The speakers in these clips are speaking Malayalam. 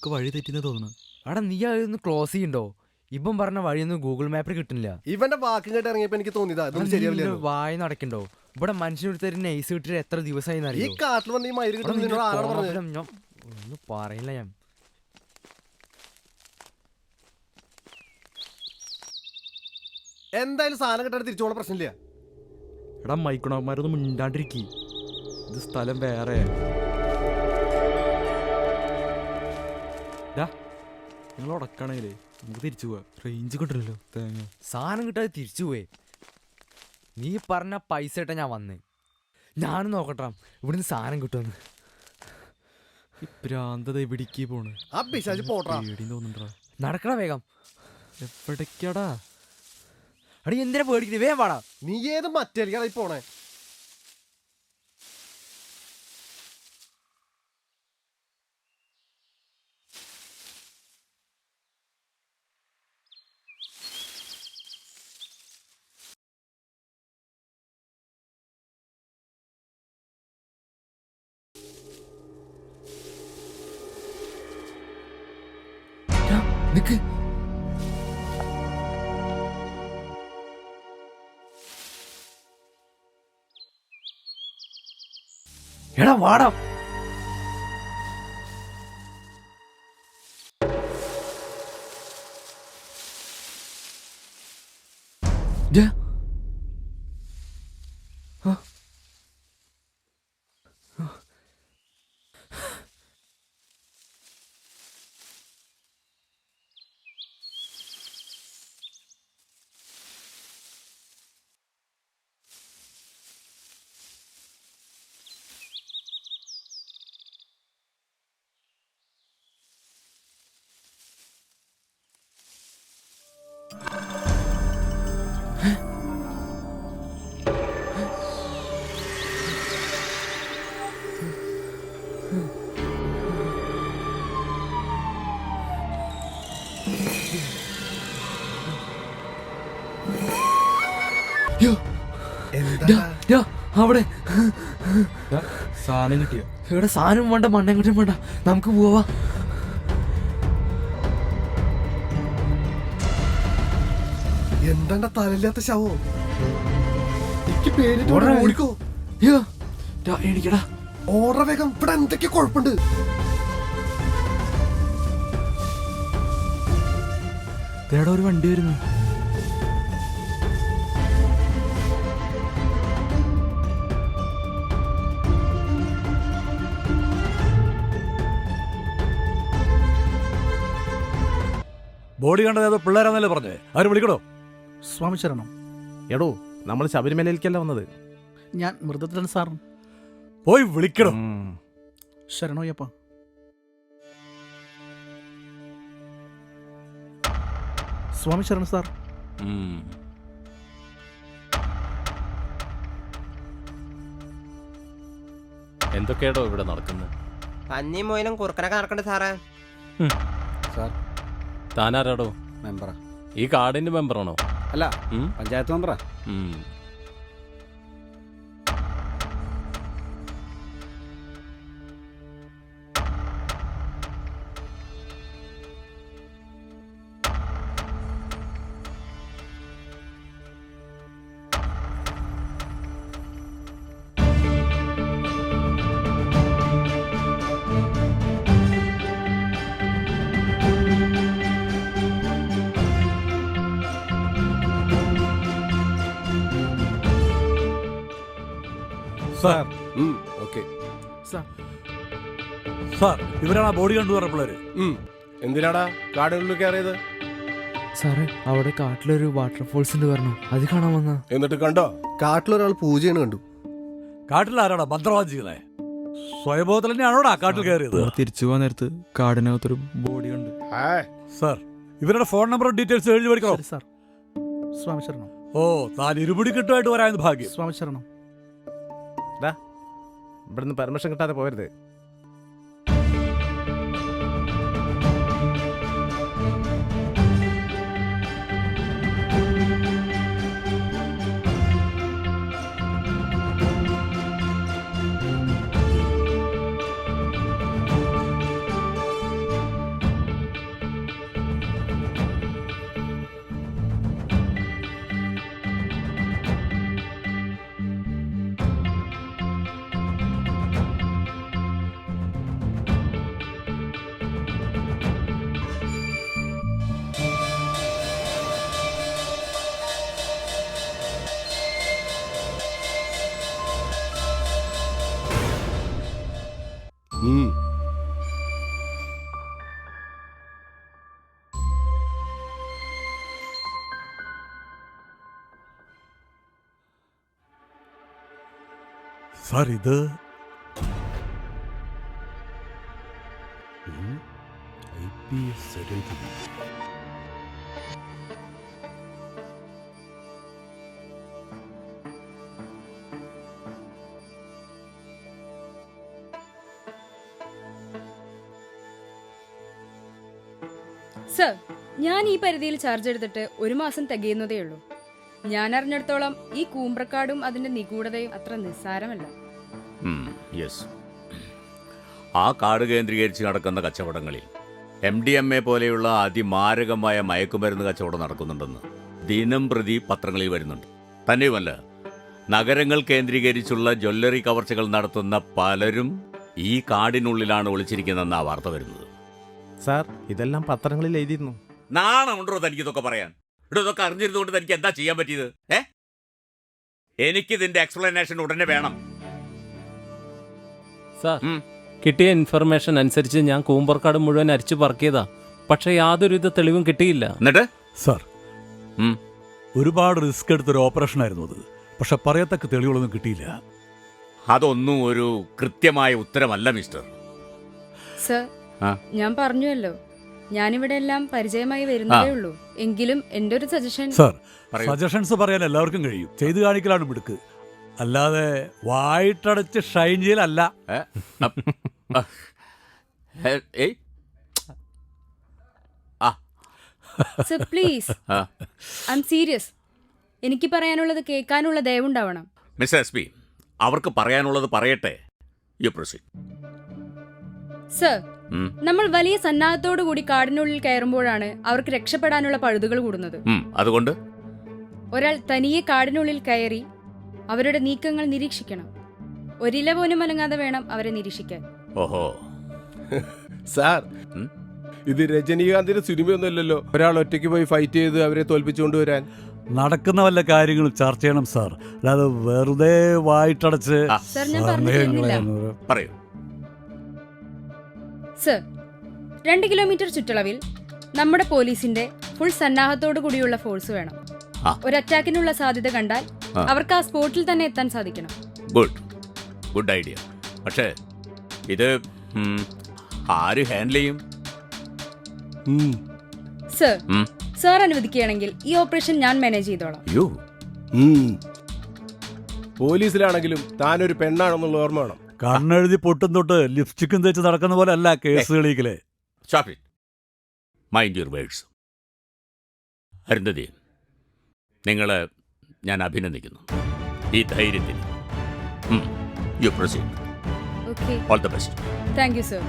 നമുക്ക് വഴി തെറ്റിന്ന് തോന്നുന്നു. എടാ നീ അതൊന്ന് ക്ലോസ് ചെയ്യണ്ടോ? ഇപ്പം പറഞ്ഞ വഴിയൊന്നും ഗൂഗിൾ മാപ്പിൽ കിട്ടുന്നില്ല. ഇവന്റെ വാക്കും കേട്ട് ഇറങ്ങിയപ്പോ എനിക്ക് തോന്നിയതാ ശരിയാവില്ല. വായ നടക്കണ്ടോ? ഇവിടെ മനുഷ്യനൊരുത്തര് നൈസ് കിട്ടിട്ട് എത്ര ദിവസമായി ഈ കാട്ടിൽ വന്ന് ഈ മയില് കിട്ടുന്ന ആരാണ് പറഞ്ഞത്? ഒന്നും പറയില്ല ഞാൻ. എന്തായാലും സാധനം കിട്ടാൻ തിരിച്ചോളാൻ പ്രശ്നമില്ല. എടാ മൈക്കുണവന്മാരൊന്നും മിണ്ടാണ്ടിരിക്കി. ഇത് സ്ഥലം വേറെ. നിങ്ങൾ ഉടക്കണേലേ നമുക്ക് തിരിച്ചു പോവാ. റേഞ്ച് കിട്ടില്ലല്ലോ തേങ്ങ. സാധനം കിട്ടാതെ തിരിച്ചു പോയേ. നീ പറഞ്ഞ പൈസ ഇട്ടാ ഞാൻ വന്നേ. ഞാനും നോക്കട്ടാ ഇവിടുന്ന് സാധനം കിട്ടുമെന്ന്. ഈ പ്രാന്തത എവിടേക്ക് പോണ്? ആ പിശാച് പോട്ടാ. പേടി തോന്നുന്നുണ്ടാ. നടക്കണ വേഗം. എവിടേക്കാടാ? അടി എന്തിനാ പേടിക്കുന്നത്? വേഗം പാടാ. നീ ഏത് മറ്റേ പോണേ? നിക്ക്. എടാ വാടാ. അവിടെ സാധനം കിട്ടിയോ? ഇവിടെ സാധനം വേണ്ട, മണ്ണെങ്ങോട്ടും വേണ്ട, നമുക്ക് പോവാ. എന്താ തലയില്ലാത്ത ശവോ? എനിക്ക് പേരിട്ട് ഓടിക്കോ. എനിക്കടാ ഓർഡർ വേഗം. ഇവിടെ എന്തൊക്കെ കുഴപ്പമുണ്ട്? ഇതേടാ ഒരു വണ്ടി വരുന്നു. ബോഡി കണ്ടത് പിള്ളേരാന്നല്ലേ പറഞ്ഞേ? അവര് വിളിക്കണോ? സ്വാമി ശരണം. എടോ, നമ്മൾ ശബരിമലയിലേക്കല്ല വന്നത്. ഞാൻ മൃതധൻ സാർ. പോയി വിളിക്കണം. ശരണോയപ്പ. സ്വാമി ശരണം സാർ. എന്തൊക്കെയാടോ ഇവിടെ നടക്കുന്നത്? പന്നിയും മോയിലും കുറുക്കനൊക്കെ നടക്കണ്ട സാറേ. സാർ താനാരാടോ? മെമ്പറാ. ഈ കാർഡിന്റെ മെമ്പറാണോ? അല്ല, പഞ്ചായത്ത് മെമ്പറാ. സാർ, ഓക്കെ സാർ, ഇവരാണ് ആ ബോഡി കണ്ടു പറഞ്ഞ പിള്ളേര്. എന്തിനാടാ കാടുകളിൽ കയറിയത്? സാറേ, അവിടെ കാട്ടിലൊരു വാട്ടർഫോൾസ് ഉണ്ട് പറഞ്ഞു, അത് കാണാൻ വന്നാ. എന്നിട്ട് കണ്ടോ? കാട്ടിലൊരാൾ പൂജയാണ് കണ്ടു. കാട്ടിൽ ആരാടാ മന്ത്രവാദികളെ? സ്വയംഭവത്തിൽ തന്നെയാണോടാ കാട്ടിൽ കയറിയത്? തിരിച്ചു പോകാൻ നേരത്ത് കാടിനകത്തൊരു ബോഡി ഉണ്ട്. സാർ, ഇവരുടെ ഫോൺ നമ്പറും ഡീറ്റെയിൽസ് എഴുതി പഠിക്കണോ? ശരി സാർ. സ്വാമി ശരണം. ഓ, താൻ ഇരുപിടി കിട്ടുമായിട്ട് വരാമെന്ന് ഭാഗ്യം. സ്വാമി ശരണം. ഇവിടുന്ന് പെർമിഷൻ കിട്ടാതെ പോരുത്. സാർ ഇത് സർ, ഞാൻ ഈ പരിധിയിൽ ചാർജ് എടുത്തിട്ട് 1 മാസം തികയുന്നതേ ഉള്ളൂ. ഞാൻ അറിഞ്ഞിടത്തോളം ഈ കൂമ്പ്രക്കാടും അതിന്റെ നിഗൂഢതയും അത്ര നിസ്സാരമല്ല. യെസ്, ആ കാട് കേന്ദ്രീകരിച്ച് നടക്കുന്ന കച്ചവടങ്ങളിൽ MDMA പോലെയുള്ള അതിമാരകമായ മയക്കുമരുന്ന് കച്ചവടം നടക്കുന്നുണ്ടെന്ന് ദിനം പ്രതി പത്രങ്ങളിൽ വരുന്നുണ്ട്. തന്നെയുമല്ല, നഗരങ്ങൾ കേന്ദ്രീകരിച്ചുള്ള ജ്വല്ലറി കവർച്ചകൾ നടത്തുന്ന പലരും ഈ കാടിനുള്ളിലാണ് ഒളിച്ചിരിക്കുന്നതെന്നാ വാർത്ത വരുന്നത്. സാർ ഇതെല്ലാം പത്രങ്ങളിൽ എഴുതിയിരുന്നു. നാണമുണ്ടോ തനിക്കിതൊക്കെ പറയാൻ? ഇതൊക്കെ അറിഞ്ഞിരുന്നുകൊണ്ട് തനിക്ക് എന്താ ചെയ്യാൻ പറ്റിയത്? എനിക്കിതിന്റെ എക്സ്പ്ലനേഷൻ ഉടനെ വേണം. സാർ, കിട്ടിയ ഇൻഫർമേഷൻ അനുസരിച്ച് ഞാൻ കൂമ്പർക്കാട് മുഴുവൻ അരിച്ചു പറക്കിയതാ. പക്ഷെ യാതൊരുവിധ തെളിവും കിട്ടിയില്ല. എന്നിട്ട് സാർ ഒരുപാട് റിസ്ക് എടുത്തൊരു ഓപ്പറേഷൻ ആയിരുന്നു അത്. പക്ഷെ പറയത്തക്ക തെളിവുകളൊന്നും കിട്ടിയില്ല. അതൊന്നും ഒരു കൃത്യമായ ഉത്തരമല്ല മിസ്റ്റർ. സർ, ആ? ഞാൻ പറഞ്ഞുവല്ലോ, ഞാനിവിടെ എല്ലാം പരിചയമായി വരുന്നതേ ഉള്ളൂ. എങ്കിലും എന്റെ ഒരു സജഷൻ. സാർ പറയൂ. സജഷൻസ് പറയാൻ എല്ലാവർക്കും കഴിയും. ചെയ്തു കാണിക്കലാണ് മിടുക്ക്. അല്ലാതെ വായിട്ടടച്ച് ഷൈൻ ചെയ്യലല്ല. ഏയ് sir please, I M serious. എനിക്ക് പറയാനുള്ളത് കേൾക്കാനുള്ള ദയവുണ്ടാവണം. മിസ്റ്റർ SP, അവർക്ക് പറയാനുള്ളത് പറയട്ടെ. You proceed. സർ, നമ്മൾ വലിയ സന്നാഹത്തോടു കൂടി കാടിനുള്ളിൽ കയറുമ്പോഴാണ് അവർക്ക് രക്ഷപ്പെടാനുള്ള പഴുതുകൾ കൂടുന്നത്. അതുകൊണ്ട് ഒരാൾ തനിയെ കാടിനുള്ളിൽ കയറി അവരുടെ നീക്കങ്ങൾ നിരീക്ഷിക്കണം. ഒരില പോലും അനങ്ങാതെ വേണം അവരെ നിരീക്ഷിക്കാൻ. ഓഹോ, സാർ, ഇത് രജനീകാന്തിന്റെ സിനിമയൊന്നുമല്ലല്ലോ. ഒരാൾ ഒറ്റയ്ക്ക് പോയി ഫൈറ്റ് ചെയ്ത് അവരെ തോൽപ്പിച്ചുകൊണ്ടുവരാൻ. നടക്കുന്ന വല്ല കാര്യങ്ങളും ചർച്ച ചെയ്യണം സാർ. അല്ലാതെ വെറുതെ വായിട്ടടച്ച് സർ, ഞാൻ പറഞ്ഞു തീർന്നില്ല. പറയൂ. സർ, 2 കിലോമീറ്റർ ചുറ്റളവിൽ നമ്മുടെ പോലീസിന്റെ ഫുൾ സന്നാഹത്തോടു കൂടിയുള്ള ഫോഴ്സ് വേണം. ഒരു അറ്റാക്കിനുള്ള സാധ്യത കണ്ടാൽ അവർക്ക് ആ സ്പോട്ടിൽ തന്നെ എത്താൻ സാധിക്കണം. Good idea. പക്ഷേ ഇത് ആര് ഹാൻഡിൽ ചെയ്യും? സർ, സാർ അനുവദിക്കുകയാണെങ്കിൽ ഈ ഓപ്പറേഷൻ ഞാൻ മാനേജ് ചെയ്തോളാം. പോലീസിലാണെങ്കിലും താനൊരു പെണ്ണാണെന്നുള്ള ഓർമ്മ വേണം. കണ്ണെഴുതി പൊട്ടും തൊട്ട് ലിപ്സ്റ്റിക്കും തേച്ച് നടക്കുന്ന പോലെ അല്ല കേസ് കളിക്കലേ. Mind your words. അരുന്ധതി, നിങ്ങളെ ഞാൻ അഭിനന്ദിക്കുന്നു ഈ ധൈര്യത്തിന്. You proceed. Okay, all the best. Thank you sir.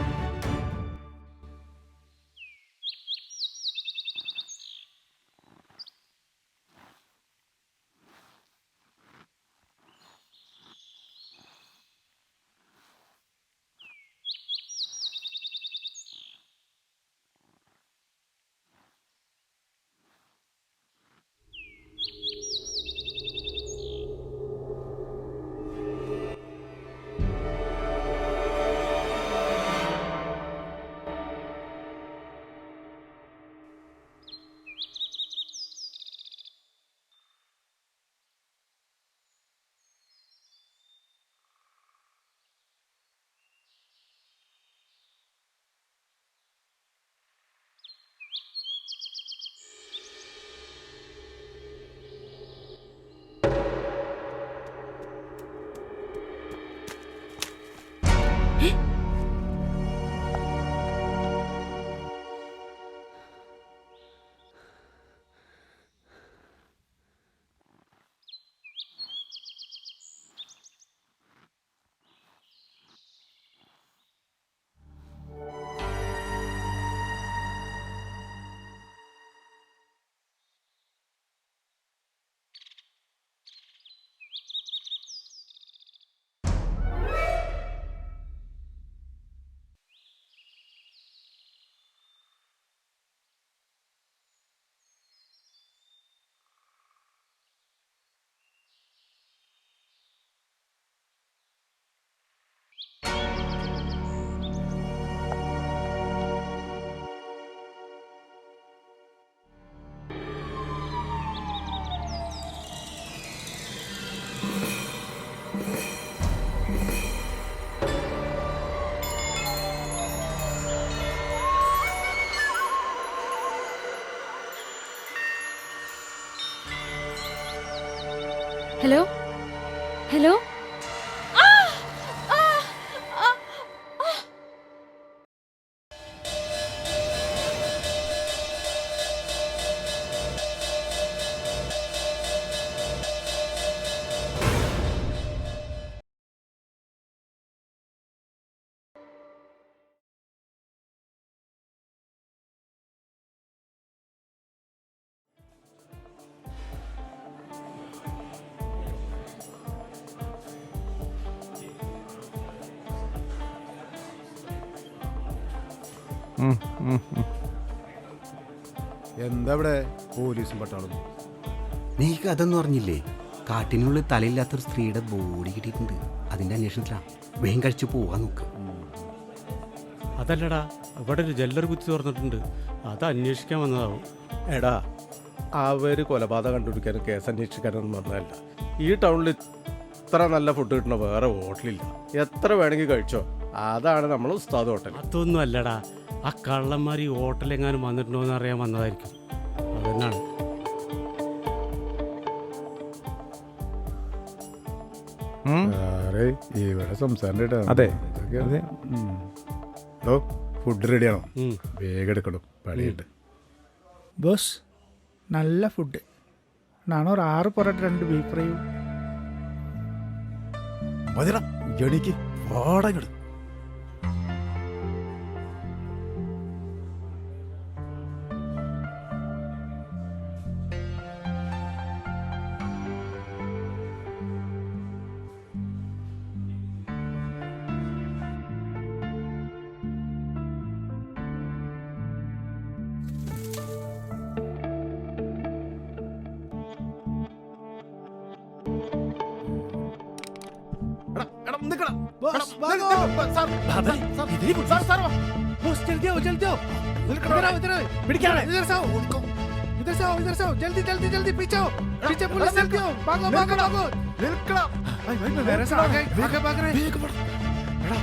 Hello hello എന്താ ഇവിടെ പോലീസും പട്ടാളും? നീ അതൊന്നും അറിഞ്ഞില്ലേ? കാട്ടിനുള്ളിൽ തലയില്ലാത്തൊരു സ്ത്രീയുടെ ബോഡി കിട്ടിയിട്ടുണ്ട്. അതിന്റെ അന്വേഷണത്തിലാണ്. വേഗം കഴിച്ചു പോവാൻ നോക്ക്. അതല്ലടാ, ഇവിടെ ഒരു ജല്ലർ കുത്തി തുറന്നിട്ടുണ്ട്. അത് അന്വേഷിക്കാൻ വന്നതാവും. എടാ, അവര് കൊലപാതകം കണ്ടുപിടിക്കാനും കേസ് അന്വേഷിക്കാനൊന്നും വന്നതല്ല. ഈ ടൗണിൽ ഇത്ര നല്ല ഫുഡ് കിട്ടുന്ന വേറെ ഹോട്ടലില്ല. എത്ര വേണമെങ്കിൽ കഴിച്ചോ. അതാണ് നമ്മൾ ഉസ്താദ് ഹോട്ടൽ. അതൊന്നും അല്ലടാ, ആ കള്ളന്മാർ ഈ ഹോട്ടലെങ്ങാനും വന്നിട്ടുണ്ടോ എന്ന് അറിയാൻ വന്നതായിരിക്കും. അതെന്നാണ്. ഇവിടെ സംസാരം അതെ. ഫുഡ് റെഡിയാണോ? വേഗം എടുക്കണോ, പണിയുണ്ട്. ബോസ്, നല്ല ഫുഡ്. നാണോ ഒരു 6 പൊറോട്ട 2 ബീഫ് ഫ്രൈയും. മതിടാ, എണീക്ക് പാടങ്ങട്.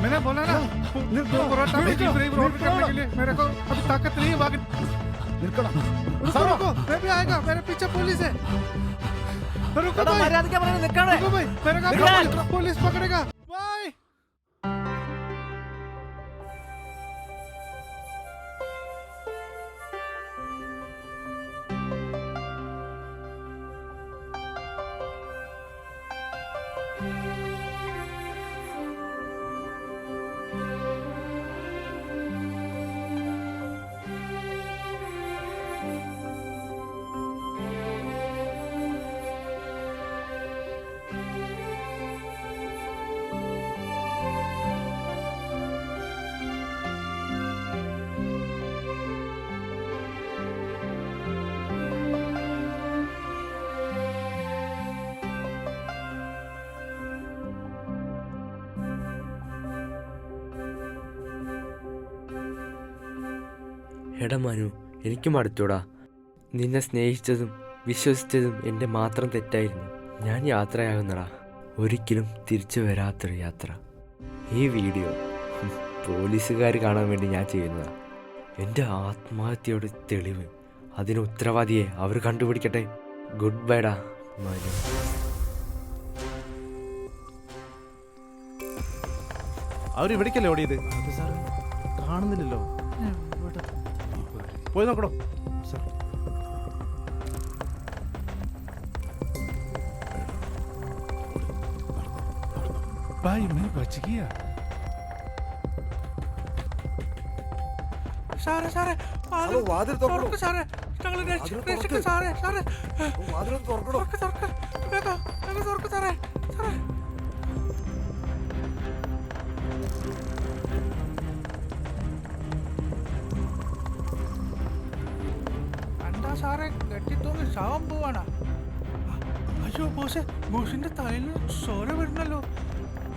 मैंने बोला ना 2 परोठा बेची फ्री रोड करने के लिए मेरे को अभी ताकत नहीं है भाग। रुको, मैं भी आएगा, मेरे पीछे पुलिस है। रुको भाई, रुको भाई, मेरे को पुलिस पकड़ेगा। बाय। എടാ മനു, എനിക്ക് മടുത്തോടാ. നിന്നെ സ്നേഹിച്ചതും വിശ്വസിച്ചതും എൻ്റെ മാത്രം തെറ്റായിരുന്നു. ഞാൻ യാത്രയാകുന്നടാ, ഒരിക്കലും തിരിച്ചു വരാത്തൊരു യാത്ര. ഈ വീഡിയോ പോലീസുകാർ കാണാൻ വേണ്ടി ഞാൻ ചെയ്യുന്നതാണ്. എൻ്റെ ആത്മഹത്യയുടെ തെളിവ്. അതിന് ഉത്തരവാദിയെ അവർ കണ്ടുപിടിക്കട്ടെ. ഗുഡ് ബൈഡാ മനു. അവരിവിടേക്കല്ലേ ഓടിയത്? കാണുന്നില്ലല്ലോ. പോയി നോക്കണോ? भाई मैं बच गया। सारे सारे വാതിൽ തുറക്കണോ? सारे ഞങ്ങൾ രക്ഷിക്ക് സാറേ സാറേ വാതിൽ തുറക്കണോ? തുറക്ക് വേഗം വേഗം തുറക്ക് സാറേ സാറേ. എന്താ സാറേ കെട്ടിത്തൂങ്ങി ശവം പോവാണ്? അയ്യോ ബോസേ, ബോസിന്റെ തലയിൽ ചോര വരുന്നല്ലോ.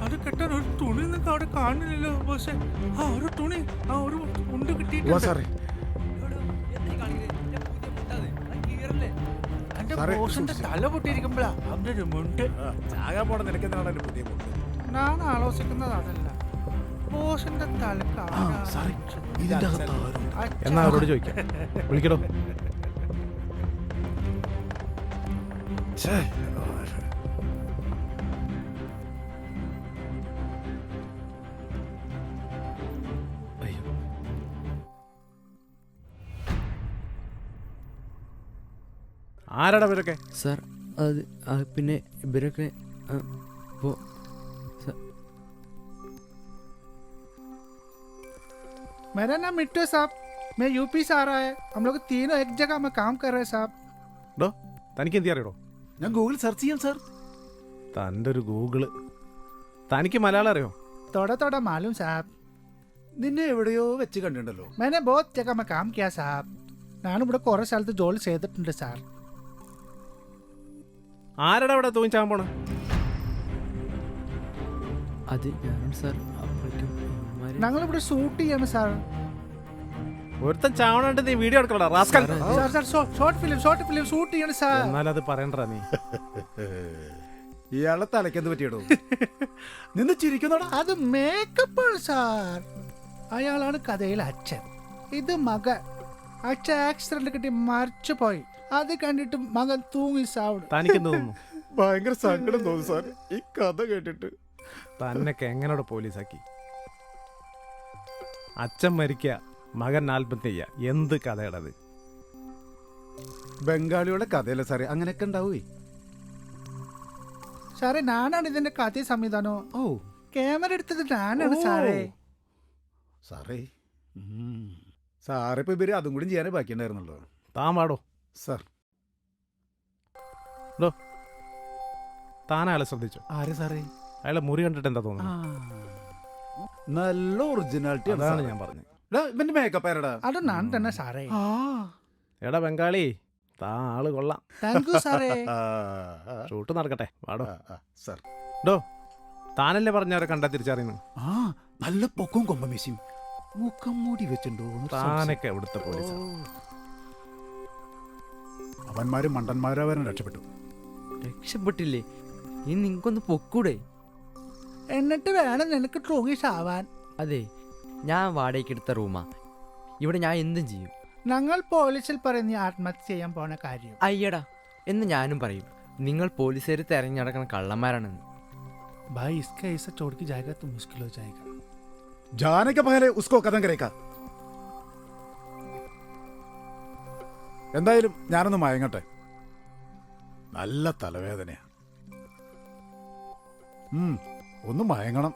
അത് കെട്ടാൻ ഒരു തുണി നിങ്ങൾക്ക് അവിടെ കാണുന്നില്ലല്ലോ ബോസേ. ആ ഒരു തുണി, ആ ഒരു മുണ്ട് കിട്ടിയിട്ടുണ്ട്. എന്റെ ബോസിന്റെ തല പൊട്ടിയിരിക്കുമ്പോഴാ അവന്റെ ഒരു മുണ്ട്. ചാകാൻ പോണ നിനക്കെന്താണ് എന്റെ പുതിയ മുണ്ട്? ഞാൻ ആലോചിക്കുന്നത് അതല്ല, ബോസിന്റെ തലക്ക് എന്നാ അവരോട് ചോദിക്കാം. വിളിക്കടോ. ആരാടാ ഇവരൊക്കെ? സാർ അത് പിന്നെ ഇവരൊക്കെ मेरा नाम मिट्टू है साहब, मैं यूपी से आ रहा है। हम लोग तीनों एक जगह में काम कर रहे हैं साहब। ഡോ തനിക്ക് എന്തി അറിയടോ? ഞാൻ ഗൂഗിൾ സെർച്ച് ചെയ്യാം സാർ. തൻ്റെ ഒരു ഗൂഗിള്. തനിക്ക് മലയാളം അറിയോ? थोड़ा थोड़ा मालूम साहब, നിന്നെ എവിടെയോ വെച്ച് കണ്ടിട്ടുണ്ടല്ലോ. मैंने बहुत जगह में काम किया साहब. ഞാനും ഇവിടെ കുറേ സ്ഥലത്ത് ജോലി ചെയ്തിട്ടുണ്ട് സാർ. ആരടാ ഇവിടെ തൂങ്ങിച്ചാൻ പോണ? അത് ഞാനാണ് സാർ. അപ്പോഴേക്കും ഞങ്ങളിവിടെ ഷൂട്ട് ചെയ്യാണ് സാർ. ഒരുത്തൻ ചാവണായിട്ട് നീ വീഡിയോ എടുക്കണടാ rascal. Sir sir short film shoot ചെയ്യാണ് സാർ. എന്നാലത് പറയണ്ടടാ നീ. ഇയാളെ തലയ്ക്കെന്ത് പറ്റിയിടോ? നിന്ന് ചിരിക്കുന്നോടാ. അത് മേക്കപ്പാണ് സാർ. അയാളാണ് കഥയിലെ അച്ഛൻ, ഇത് മകൻ. അച്ഛൻ ആക്സിഡന്റ് കിട്ടി മരിച്ചു പോയി. അത് കണ്ടിട്ട് മകൻ തൂങ്ങി സാവിടും. തനിക്ക് എന്ത് തോന്നുന്നു? ഭയങ്കര സങ്കടം തോന്നുന്നു സാർ ഈ കഥ കേട്ടിട്ട്. തന്നൊക്കെ എങ്ങനെയോടെ പോലീസാക്കി? അച്ഛൻ മരിക്കുക, മകൻ ആത്മഹത്യ, എന്ത് കഥയടത്? ബംഗാളിയുടെ കഥയല്ലേ സാറേ, അങ്ങനെയൊക്കെ ഉണ്ടാവേ. സാറേ ഞാനാണ് ഇതിന്റെ കഥ സംവിധാനം. ഓ, ക്യാമറ എടുത്തത് ഞാനാണ് സാറേ. സാറേ സാറിപ്പോ ഇവര് അതും കൂടി ചെയ്യാനേ ബാക്കിയുണ്ടായിരുന്നല്ലോ. താൻ പാടോ സാർ. ഡോ താൻ അയാളെ ശ്രദ്ധിച്ചോ? ആരെ സാറേ? അയാളെ മുറി കണ്ടിട്ട് എന്താ തോന്നുന്നു? നല്ല ഒറിജിനാലിറ്റി അതാണ് ഞാൻ പറഞ്ഞത്. ഇവന്റെ മേക്കപ്പ് ആരടാ? അത് ഞാൻ തന്നെ സാറേ. എടാ ബംഗാളി, താ ആള് കൊള്ളാം. താങ്ക് യു സാറേ. ഷൂട്ട് നടക്കട്ടെ, പാടോ. സാർ. ഡോ താനല്ലേ പറഞ്ഞവരെ കണ്ടാ തിരിച്ചറിയുന്നു? ആ, നല്ല പൊക്കവും കൊമ്പമീശയും മുഖം മൂടി വെച്ചിട്ടുണ്ടോ? താനൊക്കെ എവിടുത്തെ പോലീസ്? അവന്മാരും മണ്ടന്മാരവരും രക്ഷപ്പെട്ടു. രക്ഷപ്പെട്ടില്ലേ? ഇനി നിങ്ങൾക്കൊന്ന് പൊക്കൂടെ? എന്നിട്ട് വേണം നിനക്ക് ട്രോങ്ങി ചാവാൻ. അതെ, ഞാൻ വാടകയ്ക്ക് എടുത്ത റൂമാ. ഇവിടെ ഞാൻ എന്തും ചെയ്യും. ഞങ്ങൾ പോലീസിൽ പറഞ്ഞ് നീ ആത്മഹത്യ ചെയ്യാൻ പോണ കാര്യം. അയ്യടാ എന്ന് ഞാനും പറയും. നിങ്ങൾ പോലീസുകാർ തെരഞ്ഞു നടക്കുന്ന കള്ളന്മാരാണെന്ന്. भाई इसका ऐसा छोड़ के जाएगा तो मुश्किल हो जाएगा. जाने के पहले उसको कदम करेगा. എന്തായാലും ഞാനൊന്ന് മയങ്ങട്ടെ. നല്ല തലവേദനയാ. ഒന്ന് മയങ്ങണം.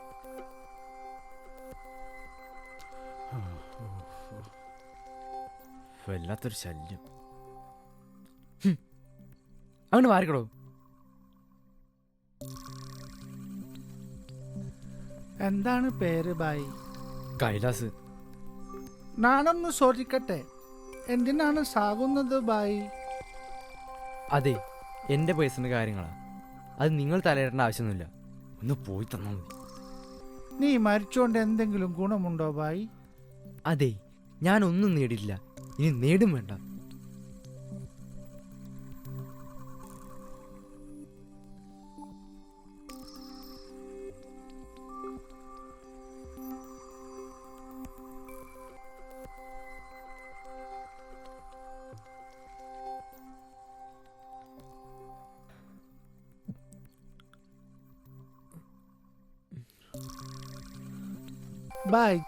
വല്ലാത്തൊരു ശല്യം. അങ്ങോട്ട് മാറിക്കടോ. എന്താണ് പേര് ബായി? കൈലാസ്. ഞാനൊന്ന് ചോദിക്കട്ടെ, എന്തിനാണ് സാകുന്നത് ബായി? അതെ, എൻ്റെ പേഴ്സണൽ കാര്യങ്ങളാണ്. അത് നിങ്ങൾ തലയിടേണ്ട ആവശ്യമൊന്നുമില്ല. ഒന്ന് പോയി തന്നാൽ മതി. നീ മരിച്ചുകൊണ്ട് എന്തെങ്കിലും ഗുണമുണ്ടോ ബായി? അതെ, ഞാനൊന്നും നേടിയില്ല, ഇനി നേടും വേണ്ട. ബായ്,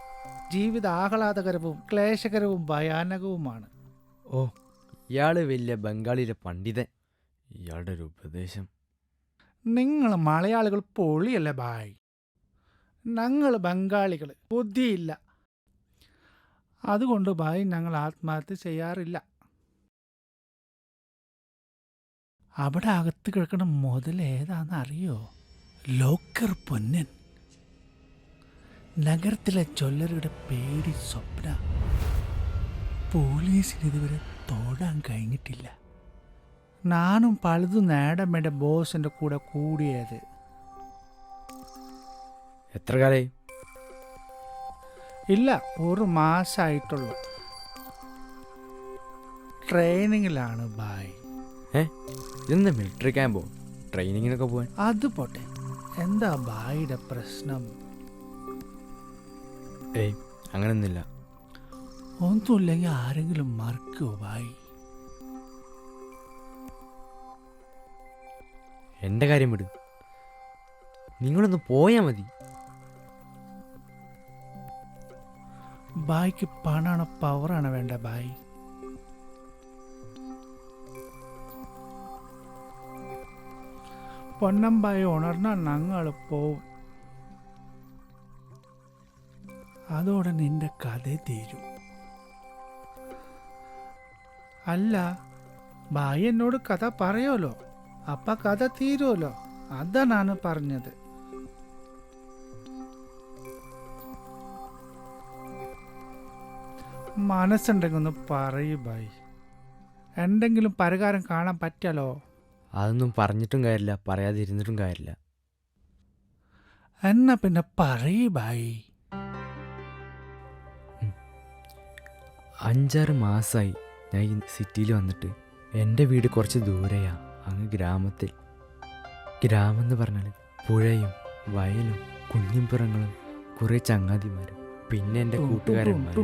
ജീവിതം ആഹ്ലാദകരവും ക്ലേശകരവും ഭയാനകവുമാണ്. ഓ, ഇയാള് വലിയ ബംഗാളിയിലെ പണ്ഡിതൻ. ഇയാളുടെ ഒരു ഉപദേശം. നിങ്ങൾ മലയാളികൾ പൊളിയല്ലേ ബായ്. ഞങ്ങൾ ബംഗാളികൾ ബുദ്ധിയില്ല. അതുകൊണ്ട് ബായ് ഞങ്ങൾ ആത്മഹത്യ ചെയ്യാറില്ല. അവിടെ അകത്ത് കിടക്കുന്ന മുതൽ ഏതാണെന്ന് അറിയോ? ലോക്കർ പൊന്നൻ. നഗരത്തിലെ ജ്വല്ലറിയുടെ പേടി സ്വപ്ന. പോലീസിന് ഇതുവരെ തൊടാൻ കഴിഞ്ഞിട്ടില്ല. ഞാനും പലതും നേടാൻ വേണ്ട ബോസിന്റെ കൂടെ കൂടിയത്. എത്ര കാലായി? ഇല്ല, 1 മാസമായിട്ടുള്ളൂ. ട്രെയിനിങ്ങിലാണ് ബായ്. ഇതെന്താ മിലിറ്ററി ക്യാമ്പോ? ട്രെയിനിങ്ങിനൊക്കെ പോവാൻ? അത് പോട്ടെ, എന്താ ബായിയുടെ പ്രശ്നം? ഏയ്, അങ്ങനൊന്നുമില്ല. ഒന്നുമില്ലെങ്കിൽ ആരെങ്കിലും മറക്കുമോ ബായി? എൻ്റെ കാര്യം വിട്, നിങ്ങളൊന്ന് പോയാൽ മതി. ബായിക്ക് പണാണോ പവറാണോ വേണ്ട ബായി? പൊന്നമ്പായി ഉണർന്നാൽ ഞങ്ങൾ പോവും. അതോടെ നിന്റെ കഥ തീരും. അല്ല, ബായി എന്നോട് കഥ പറയുമല്ലോ, അപ്പ കഥ തീരുമല്ലോ. അതാ ഞാൻ പറഞ്ഞത്. മനസ്സുണ്ടെങ്കിൽ ഒന്ന് പറയൂ ബായി, എന്തെങ്കിലും പരിഹാരം കാണാൻ പറ്റാലോ? അതൊന്നും പറഞ്ഞിട്ടും കാര്യമില്ല, പറയാതിരുന്നിട്ടും കാര്യമില്ല. എന്നാ പിന്നെ പറയൂ ബായി. 5-6 മാസമായി ഞാൻ ഈ സിറ്റിയിൽ വന്നിട്ട്. എൻ്റെ വീട് കുറച്ച് ദൂരെയാ, അങ്ങ് ഗ്രാമത്തിൽ. ഗ്രാമം എന്ന് പറഞ്ഞാൽ പുഴയും വയലും കുഞ്ഞിപ്പുറങ്ങളും കുറേ ചങ്ങാതിമാരും പിന്നെ എൻ്റെ കൂട്ടുകാരന്മാരും.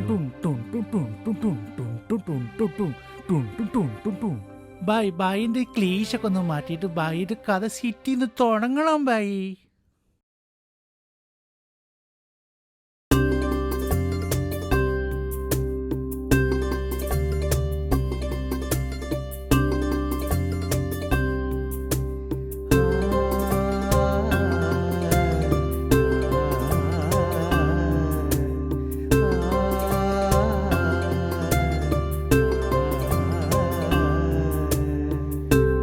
ബായി, ബായിന്റെ ക്ലീശൊക്കെ ഒന്ന് മാറ്റിയിട്ട് ബായിന്റെ കഥ സിറ്റിന്ന് തുടങ്ങണം ബായി.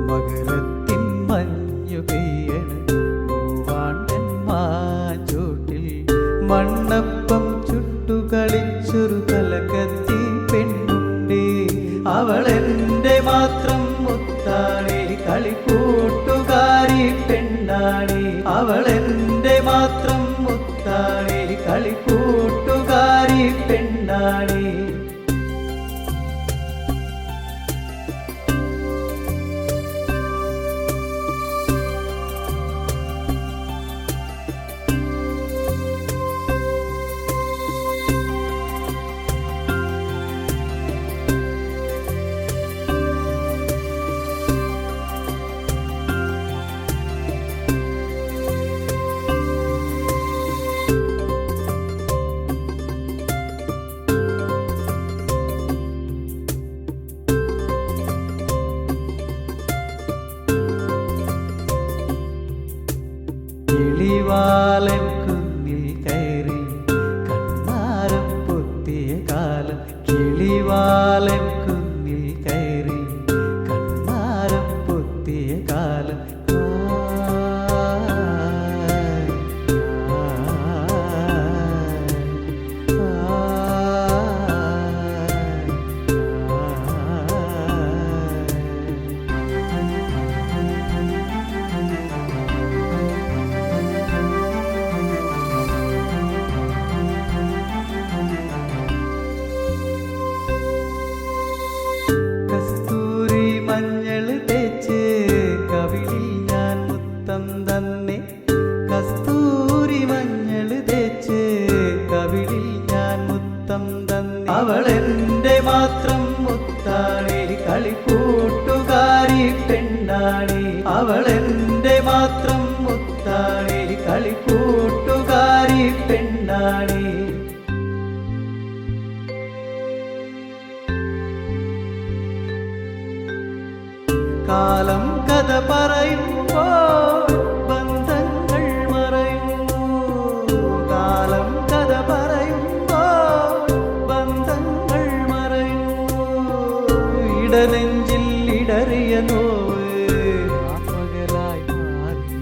മകരത്തിൻ മഞ്ഞു പെയ്യണ് മൂവാണ്ടൻ മാഞ്ചോട്ടിൽ മണ്ണപ്പം ചുട്ടുകളിച്ചൊരു തലകത്തി പെണ്ണുണ്ടേ. അവളെന്റെ മാത്രം മുത്താണേ, കളിക്കൂട്ടുകാരി പെണ്ണാണേ. അവളെന്റെ മാത്രം മുത്താണേ, കളിക്കൂട്ടുകാരി പെണ്ണാണേ. കിളിവാലൻ കുന്നിൽ കയറി കണ്ണാരം പൊത്തിയ കാലം. കിളിവാലൻ കുന്നിൽ കയറി കണ്ണാരം പൊത്തിയ കാലം. കസ്തൂരി മഞ്ഞൾ തേച്ച് കവിളിൽ ഞാൻ മുത്തം തന്നെ. കസ്തൂരി മഞ്ഞൾ തേച്ച് കവിളിൽ ഞാൻ മുത്തം തന്നെ. അവളെന്റെ മാത്രം മുത്താണേ, കളിക്കൂട്ടുകാരി പെണ്ണാണേ. അവളെന്റെ മാത്രം മുത്താണേ, കളിക്കൂട്ടുകാരി പെണ്ണാണേ. കാലം കഥ പറയുമ്പോൾ ബന്ധങ്ങൾ മറയുന്നു. കാലം കഥ പറയുമ്പോൾ ബന്ധങ്ങൾ മറയുന്നു. ഇടനെഞ്ചിൽ ഇടറിയ നോവ് പകലായി മാറി.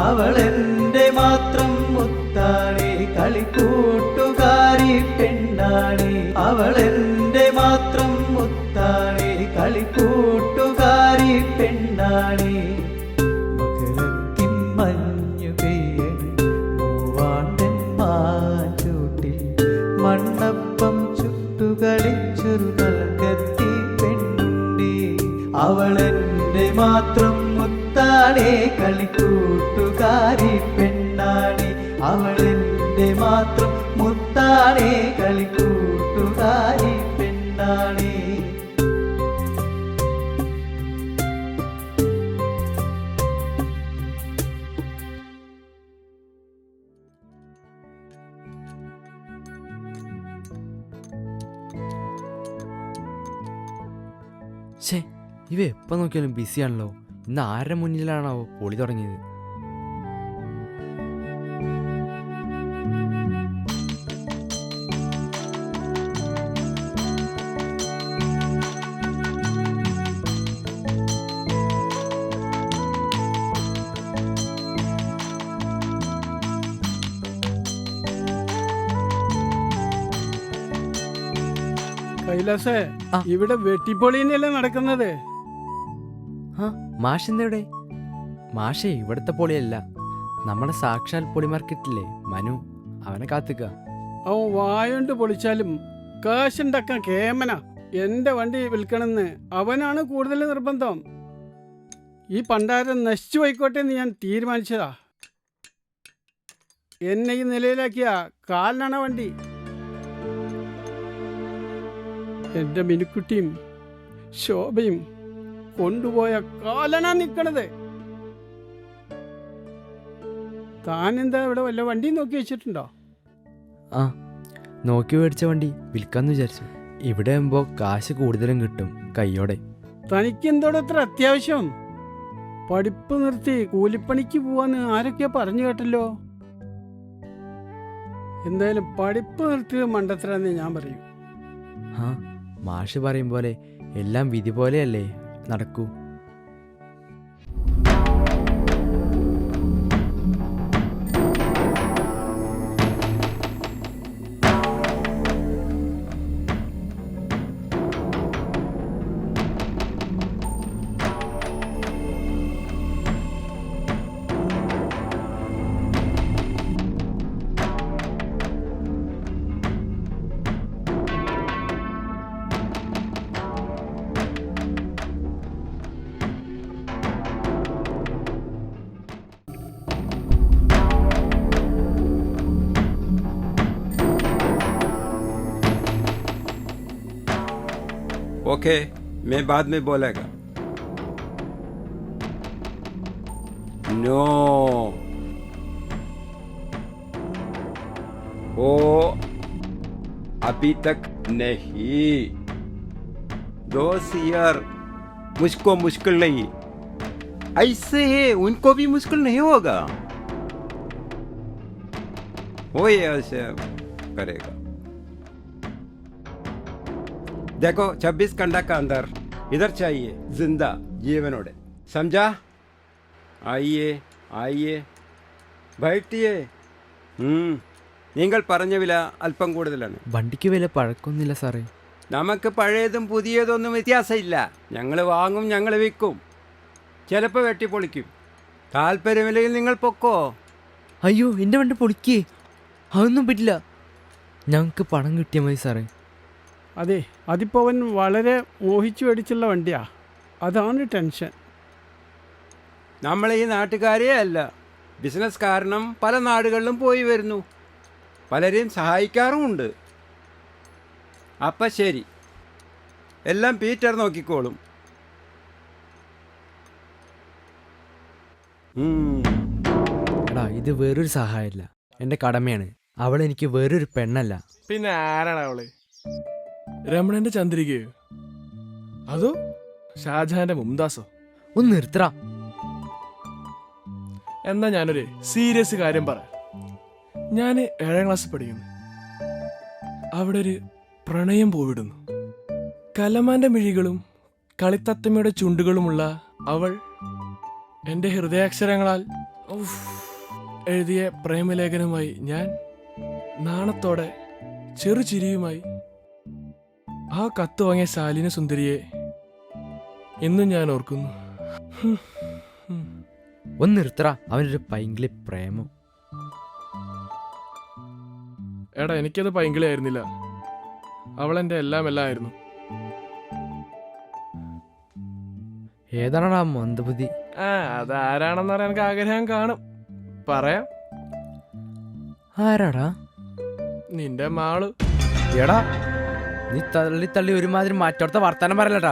അവളെന്റെ മാത്രം മുത്താണേ, കളിക്കൂട്ടുകാരി പെണ്ണാണേ. അവളെന്റെ മാത്രം മുത്താണേ, കളിക്കൂട്ടുകാരി പെണ്ണാണേ. മകരത്തിൻ മഞ്ഞു പെയ്യണ് മൂവാണ്ടൻ മാഞ്ചോട്ടിൽ മണ്ണപ്പം ചുട്ടുകളിച്ചൊരു തലകത്തി പെണ്ണുണ്ടേ. അവളെന്റെ മാത്രം മുത്താണേ, കളിക്കൂട്ടുകാരി പെണ്ണാണേ. അവളെന്റെ മാത്രം മുത്താണേ, കളിക്കൂട്ടുകാരി പെണ്ണാണേ. ഛേ, ഇവ എപ്പോൾ നോക്കിയാലും ബിസിയാണല്ലോ. ഇന്ന് ആരുടെ മുന്നിലാണാവോ പൊളി തുടങ്ങിയത്? കൈലാസേ ആ. ഇവിടെ വെട്ടിപ്പൊളിയല്ലേ നടക്കുന്നത്? ആ മാഷ് എന്താ ഇവിടെ? മാഷേ ഇവിടുത്തെ പൊളിയല്ല, നമ്മുടെ സാക്ഷാൽ പൊളി മാർക്കറ്റില്ലേ മനു, അവനെ കാത്തുക. അവൻ വായുണ്ട് പൊളിച്ചാലും കാശുണ്ടാക്കാൻ കേമന. എന്റെ വണ്ടി വിൽക്കണമെന്ന് അവനാണ് കൂടുതൽ നിർബന്ധം. ഈ പണ്ടാരം നശിച്ചു പോയിക്കോട്ടെ എന്ന് ഞാൻ തീരുമാനിച്ചതാ. എന്നെ ഈ നിലയിലാക്കിയ കാലിനാണ് വണ്ടി. എന്റെ മിനുക്കുട്ടിയും ശോഭയും കൊണ്ടുപോയ കാലനാ നിൽക്കണത്. താനെന്താ ഇവിടെ വല്ല വണ്ടി നോക്കി വെച്ചിട്ടുണ്ടോ? ആ നോക്കി മേടിച്ച വണ്ടി വിൽക്കാന്ന് വിചാരിച്ചു. ഇവിടെ ആകുമ്പോൾ കാശ് കൂടുതലും കിട്ടും കയ്യോടെ. തനിക്ക് എന്തോടെ അത്ര അത്യാവശ്യം? പഠിപ്പ് നിർത്തി കൂലിപ്പണിക്ക് പോവാന്ന് ആരൊക്കെയാ പറഞ്ഞു കേട്ടല്ലോ. എന്തായാലും പഠിപ്പ് നിർത്തിയത് മണ്ടത്തരാന്ന് ഞാൻ പറയും. ആ മാഷ് പറയും പോലെ എല്ലാം വിധി പോലെയല്ലേ നടക്കൂ. ओके, मैं बाद में बोलेगा. नो, वो अभी तक नहीं. 2 ईयर मुझको मुश्किल नहीं, ऐसे है उनको भी मुश्किल नहीं होगा. वो ये ऐसे करेगा. देखो 26 घंटा का अंदर इधर चाहिए जिंदा जीवनोടെ. समझा? आइए आइए बैठिए. നിങ്ങൾ പറഞ്ഞ വില അല്പം കൂടുതലാണ്. വണ്ടിക്ക് വില പഴക്കൊന്നുമില്ല സാറേ. നമുക്ക് പഴയതും പുതിയതൊന്നും വ്യത്യാസമില്ല. ഞങ്ങൾ വാങ്ങും, ഞങ്ങൾ വിൽക്കും, ചിലപ്പോൾ വെട്ടിപ്പൊളിക്കും. താല്പര്യമില്ലെങ്കിൽ നിങ്ങൾ പൊക്കോ. അയ്യോ എൻ്റെ വണ്ടി പൊളിക്കേ, അതൊന്നും പറ്റില്ല. ഞങ്ങൾക്ക് പണം കിട്ടിയാൽ മതി സാറേ. അതെ, അതിപ്പോൾ അവൻ വളരെ മോഹിച്ചു മേടിച്ചുള്ള വണ്ടിയാ, അതാണ് ടെൻഷൻ. നമ്മൾ ഈ നാട്ടുകാരേ അല്ല, ബിസിനസ് കാരണം പല നാടുകളിലും പോയി വരുന്നു, പലരെയും സഹായിക്കാറുമുണ്ട്. അപ്പം ശരി, എല്ലാം പീറ്റർ നോക്കിക്കോളും. എടാ ഇത് വേറൊരു സഹായമല്ല, എൻ്റെ കടമയാണ്. അവൾ എനിക്ക് വേറൊരു പെണ്ണല്ല. പിന്നെ ആരാണ് അവള്? രമണന്റെ ചന്ദ്രികയോ അതോ ഷാജഹാന്റെ മുംതാസോ? ഒന്ന് നിർത്തറ. എന്നാ ഞാനൊരു സീരിയസ് കാര്യം പറയാം. ഞാൻ 7ാം ക്ലാസ്സിൽ പഠിക്കുന്നു. അവിടെ ഒരു പ്രണയം പോവിടുന്നു. കലമാന്റെ മിഴികളും കളിത്തത്തമ്മയുടെ ചുണ്ടുകളുമുള്ള അവൾ എൻ്റെ ഹൃദയാക്ഷരങ്ങളാൽ എഴുതിയ പ്രേമലേഖനമായി ഞാൻ നാണത്തോടെ ചെറുചിരിയുമായി ആ കത്ത് വാങ്ങിയ ശാലിന സുന്ദരിയെ ഇന്നും ഞാൻ ഓർക്കുന്നു. ഒന്ന് നിർത്തറ, അവനൊരു പൈങ്കിളി പ്രേമം. എടാ എനിക്കത് പൈങ്കിളി ആയിരുന്നില്ല, അവളെന്റെ എല്ലാം ആയിരുന്നു. ഏതാണടാ മന്ദബുദ്ധി? അതാരാണെന്ന് പറയാൻ എനിക്ക് ആഗ്രഹം കാണും. പറയാം. ആരാടാ? നിന്റെ മാളു. എടാ നീ തള്ളി തള്ളി ഒരുമാതിരി മാറ്റോടത്തെ വർത്താനം പറയലട്ടാ.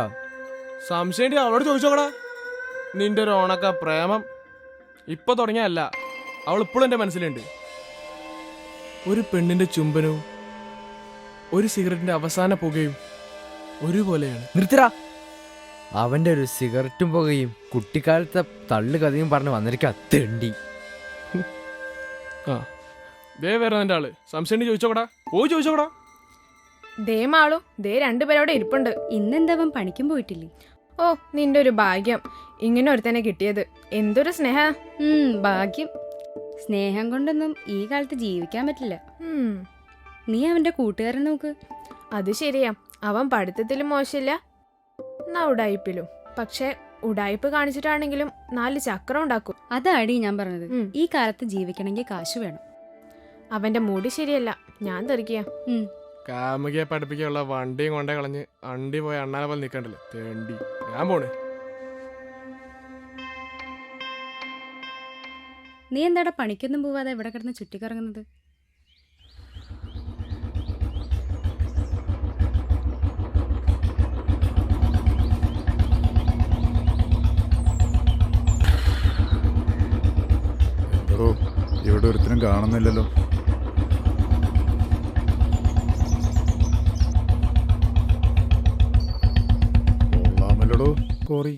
സംശയം അവളോട് ചോദിച്ചോക്കടാ. നിന്റെ ഒരു ഓണക്ക പ്രേമം ഇപ്പൊ തുടങ്ങിയല്ല, അവൾ ഇപ്പോഴും എന്റെ മനസ്സിലുണ്ട്. ഒരു പെണ്ണിന്റെ ചുംബനവും ഒരു സിഗരറ്റിന്റെ അവസാന പുകയും ഒരുപോലെയാണ്. നിർത്തറ. അവന്റെ ഒരു സിഗരറ്റും പുകയും കുട്ടിക്കാലത്തെ തള്ളു കഥയും പറഞ്ഞ് വന്നിരിക്കാ തെണ്ടി. ആ ദേ വേറെ എന്റെ ആള്. സംശയം ചോദിച്ചോക്കടാ, പോയി ചോദിച്ചോക്കടാ. ദേ മാളു, ദേ 2 പേരവിടെ ഇരിപ്പുണ്ട്. ഇന്നെന്താ അവൻ പണിക്കും പോയിട്ടില്ലേ? ഓ നിന്റെ ഒരു ഭാഗ്യം, ഇങ്ങനെ ഒരുത്തനെ കിട്ടിയത്. എന്തൊരു സ്നേഹ. ഭാഗ്യം. സ്നേഹം കൊണ്ടൊന്നും ഈ കാലത്ത് ജീവിക്കാൻ പറ്റില്ല. നീ അവന്റെ കൂട്ടുകാരൻ നോക്ക്. അത് ശരിയാ, അവൻ പഠിത്തത്തിലും മോശമില്ല, എന്നാ ഉടായിപ്പിലും. പക്ഷെ ഉടായിപ്പ് കാണിച്ചിട്ടാണെങ്കിലും 4 ചക്രം ഉണ്ടാക്കും. അതാടി ഞാൻ പറഞ്ഞത്. ഈ കാലത്ത് ജീവിക്കണമെങ്കിൽ കാശ് വേണം. അവന്റെ മൂടി ശരിയല്ല, ഞാൻ തെറിക്കുക. കാമുകിയെ പഠിപ്പിക്കാനുള്ള വണ്ടിയും കൊണ്ടേ കളഞ്ഞ് അണ്ടി പോയി അണ്ണാനെ പോലെ നിൽക്കണ്ടല്ലോ തേണ്ടി. ഞാൻ പോണേ. നീ എന്താടാ പണിക്കൊന്നും പോവാതെ എവിടെ കിടന്ന് ചുറ്റിക്കറങ്ങുന്നത്? എന്തോ ഇവിടെ ഒരുത്തിനും കാണുന്നില്ലല്ലോ. കൊള്ളാമല്ലോടോ കോറി.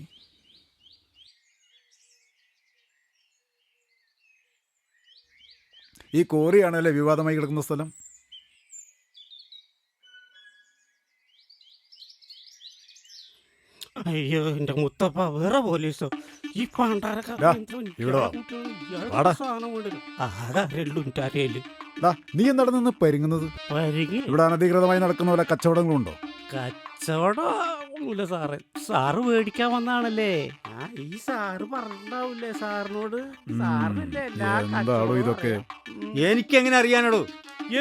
ഈ കോറിയാണല്ലേ വിവാദമായി കിടക്കുന്ന സ്ഥലം? അയ്യോ എന്റെ മുത്തപ്പ, വേറെ പോലീസോ? ഈ നീ എന്താണ് നിന്ന് പരിങ്ങുന്നത്? ഇവിടെ അനധികൃതമായി നടക്കുന്ന പോലെ കച്ചവടങ്ങളുണ്ടോ? കച്ചവടം ഒന്നുമില്ല സാറേ. സാറ് മേടിക്കാൻ വന്നാണല്ലേ. ഈ സാറ് പറഞ്ഞിട്ടുണ്ടാവൂലേ സാറിനോട്? എന്താണോ ഇതൊക്കെ? എനിക്കെങ്ങനെ അറിയാനോടോ?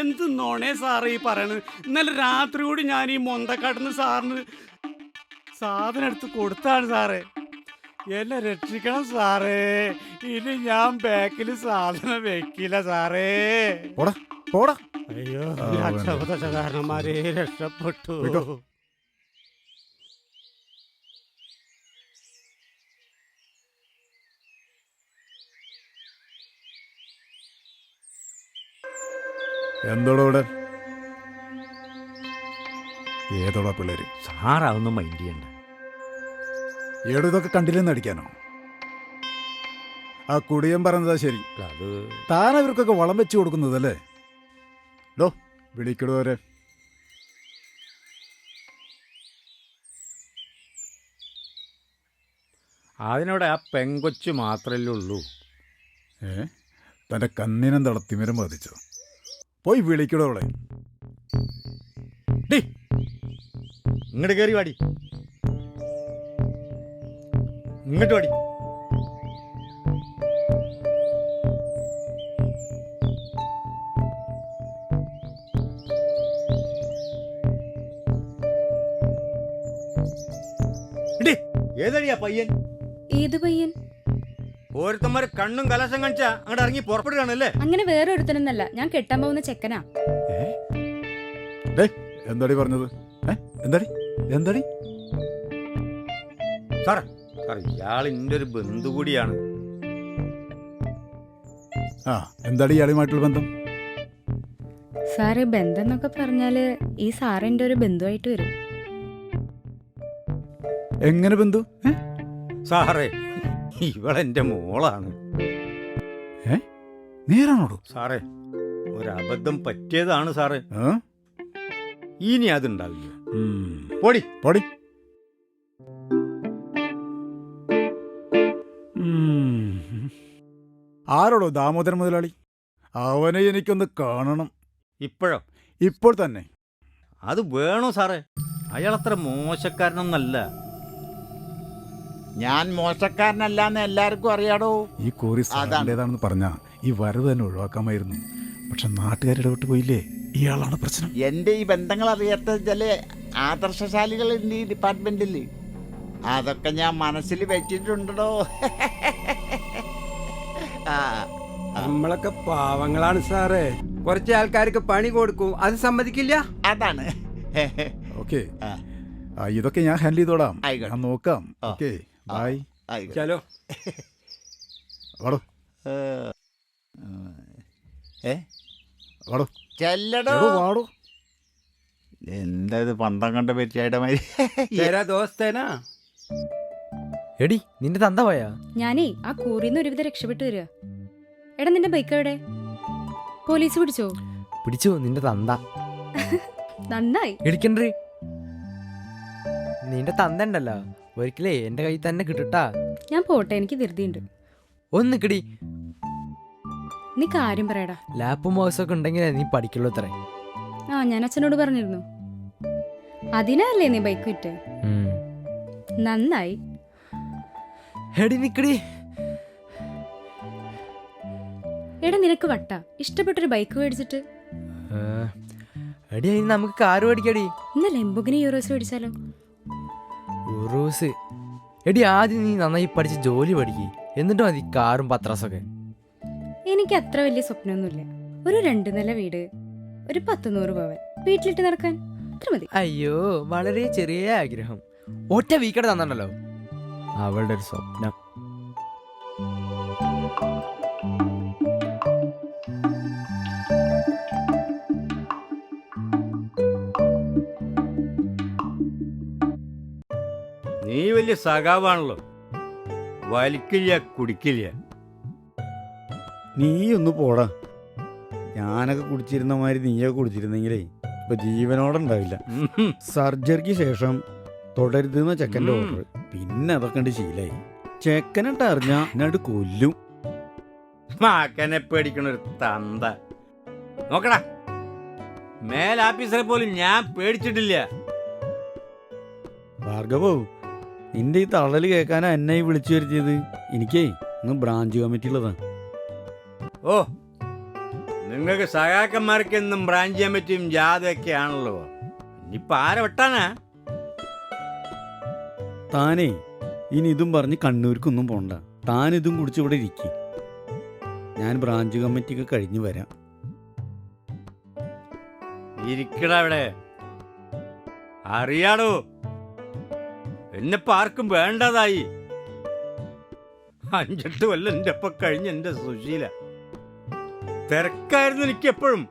എന്ത് നോണേ സാറ് ഈ പറയണത്? ഇന്നലെ രാത്രി കൂടി ഞാൻ ഈ മൊന്തക്കാട്ടിന്ന് സാറിന് സാധനം എടുത്ത് കൊടുത്താണ് സാറേ. എന്നെ രക്ഷിക്കണം സാറേ. ഇനി ഞാൻ ബാക്കിൽ സാധനം വെക്കില്ല സാറേ. അയ്യോ, രക്ഷാകാരന്മാരെ രക്ഷപ്പെട്ടു. എന്തോടോ ഇവിടെ? ഏതോടാ പിള്ളേര്? സാറാവുന്നും മൈൻഡ് ചെയ്യണ്ട. ഏടോ ഇതൊക്കെ കണ്ടില്ലെന്ന് അടിക്കാനോ? ആ കുടിയൻ പറഞ്ഞതാ ശരി. അത് താൻ അവർക്കൊക്കെ വളം വെച്ച് കൊടുക്കുന്നതല്ലേ? ഡോ വിളിക്കടോ വരെ. അതിനോട് ആ പെങ്കൊച്ചു മാത്രമല്ലേ ഉള്ളൂ. തൻ്റെ കണ്ണിനെന്താ തിമിരം ബാധിച്ചോ? പോയി വിളിക്കടോ അവളെ. ഇങ്ങോട്ട് കയറി വാടി, ഇങ്ങോട്ട് വാടി. ഏതടിയാ പയ്യൻ? ഏത് പയ്യൻ? ഓരോരുത്തന്മാര് കണ്ണും കലാശം കാണിച്ചാ അങ്ങോട്ട് ഇറങ്ങി പുറപ്പെടുകയാണല്ലേ? അങ്ങനെ വേറെ ഒരുത്തനൊന്നല്ല, ഞാൻ കെട്ടാൻ പോകുന്ന ചെക്കനാ. എന്താടി പറഞ്ഞത്? എന്താടി എന്താടി? സാർ ഇയാൾ എൻ്റെ ഒരു ബന്ധു കൂടിയാണ്. എന്താടി ഇയാളുമായിട്ടുള്ള ബന്ധം? സാറ് ബന്ധം എന്നൊക്കെ പറഞ്ഞാല് ഈ സാറ് എൻ്റെ ഒരു ബന്ധുവായിട്ട് വരും. എങ്ങനെ ബന്ധു? സാറേ ഇവളെന്റെ മോളാണ്. നേരാണോടോ? സാറേ ഒരബദ്ധം പറ്റിയതാണ് സാറേ. ഇനി അതുണ്ടാവില്ല. പൊടി പൊടി. ആരോടോ ദാമോദരൻ മുതലാളി? അവനെ എനിക്കൊന്ന് കാണണം. ഇപ്പോഴോ? ഇപ്പോൾ തന്നെ. അത് വേണോ സാറേ? അയാളത്ര മോശക്കാരനൊന്നല്ല. ഞാൻ മോശക്കാരനല്ലാന്ന് എല്ലാവർക്കും അറിയാടോ. ഈ കോറി സാറിൻ്റെതാണെന്ന് പറഞ്ഞാ ഈ വരവ് തന്നെ ഒഴിവാക്കാമായിരുന്നു. പക്ഷെ നാട്ടുകാരിടപെട്ട് പോയില്ലേ, ഇയാളാണ് പ്രശ്നം. എൻ്റെ ഈ ബന്ധങ്ങൾ അറിയാത്ത ചില ആദർശശാലികളുണ്ട് ഈ ഡിപ്പാർട്ട്മെന്റിൽ. അതൊക്കെ ഞാൻ മനസ്സിൽ വെച്ചിട്ടുണ്ടോ. നമ്മളൊക്കെ പാവങ്ങളാണ് സാറേ. കുറച്ച് ആൾക്കാർക്ക് പണി കൊടുക്കും, അത് സമ്മതിക്കില്ല. അതാണ്. ഓക്കെ, ഇതൊക്കെ ഞാൻ ഹാൻഡിൽ ചെയ്തോളാം. ഞാൻ നോക്കാം. Okay bye. ചലോ വാടോ. വാടോ ചെല്ലടോ. വാടോ. എന്താ ഇത് പന്തം കണ്ട പറ്റിയായിട്ട് മാതിരി? ദോസ്തേനാ. എടി നിന്റെ തന്ത പോയാ? ഞാനേ ആ കൂറിന്ന് ഒരുവിധം രക്ഷപ്പെട്ടു വരിക. എടാ നിന്റെ ബൈക്ക് എവിടെ? പോലീസ് പിടിച്ചോ? പിടിച്ചു നിന്റെ തന്ത. നന്നായി. ഇടിക്കണ്ടേ, നിന്റെ തന്ത ഉണ്ടല്ലോ ഒരിക്കലേ എന്റെ കയ്യിൽ തന്നെ കിട്ടുട്ടാ. ഞാൻ പോട്ടെ, എനിക്ക് ധൃതിയുണ്ട്. ഒന്ന് കിടി. നീ കാര്യം പറയടാ. ലാപ്പും മൗസൊക്കെ ഉണ്ടെങ്കിലേ നീ പഠിക്കുള്ളൂ. ഇത്ര ഞാൻ അച്ഛനോട് പറഞ്ഞിരുന്നു. അതിനല്ലേ നീ ബൈക്ക് വിറ്റ്? നന്നായി. എടി നിക്കടി. എടാ നിനക്ക് വട്ട ഇഷ്ടപ്പെട്ടൊരു ബൈക്ക് മേടിച്ചിട്ട്. എടി അതിന് നമുക്ക് കാറ് മേടിക്കടി. ഇന്ന് ലംബോർഗിനി യൂറോസ് മേടിച്ചാലോ? യൂറോസ്? എടി ആദ്യം നീ നന്നായി പഠിച്ച് ജോലി പഠിക്ക്, എന്നിട്ട് മതി കാറും പത്രാസൊക്കെ. എനിക്ക് അത്ര വലിയ സ്വപ്നമൊന്നുമില്ല. ഒരു 2 നില വീട്, ഒരു 10-100 പവൻ വീട്ടിലിട്ട് നടക്കാൻ, അത്ര മതി. അയ്യോ, വളരെ ചെറിയ ആഗ്രഹം. ഒറ്റ വീക്കട തന്നല്ലോ അവളുടെ ഒരു സ്വപ്നം. നീ വലിയ സഖാവാണല്ലോ, വലിക്കില്ല കുടിക്കില്ല. നീ ഒന്ന് പോടാ. ഞാനൊക്കെ കുടിച്ചിരുന്ന മാതിരി നീയൊക്കെ കുടിച്ചിരുന്നെങ്കിലേ ഇപ്പൊ ജീവനോടെ ഉണ്ടാവില്ല. സർജറിക്ക് ശേഷം തുടരുതെന്ന ചെക്കൻ്റെ ഓർഡർ. പിന്നെ അതൊക്കെ ഉണ്ട് ശീലായി. ചെക്കനിട്ട് അറിഞ്ഞാ എന്നോട് കൊല്ലും. മാക്കനെ പേടിക്കണ ഒരു തന്ത നോക്കടാ. മേലാഫീസറെ പോലും ഞാൻ പേടിച്ചിട്ടില്ല. ഭാർഗവോ, നിന്റെ ഈ തള്ളല് കേൾക്കാനാ എന്നെ വിളിച്ചു വരുത്തിയത്. എനിക്കേ ഇന്ന് ബ്രാഞ്ച് കമ്മിറ്റിയുള്ളതാ. ഓ, നിങ്ങൾക്ക് സഹാക്കന്മാർക്ക് എന്നും ബ്രാഞ്ച് കമ്മിറ്റിയും ജാഥയൊക്കെ ആണല്ലോ. ഇനിയിപ്പോൾ ആരെ വെട്ടാനാ? താനേ ഇനി ഇതും പറഞ്ഞ് കണ്ണൂർക്കൊന്നും പോണ്ട. താനിതും കുടിച്ച് ഇവിടെ ഇരിക്കും. ഞാൻ ബ്രാഞ്ച് കമ്മിറ്റിക്ക് കഴിഞ്ഞു വരാം. ഇരിക്കട അവിടെ. അറിയാടോ, എന്നെപ്പോൾ ആർക്കും വേണ്ടതായി. 5-8 കൊല്ലം എൻ്റെ ഒപ്പം കഴിഞ്ഞ എൻ്റെ സുശീല. തിരക്കായിരുന്നു എനിക്ക് എപ്പോഴും.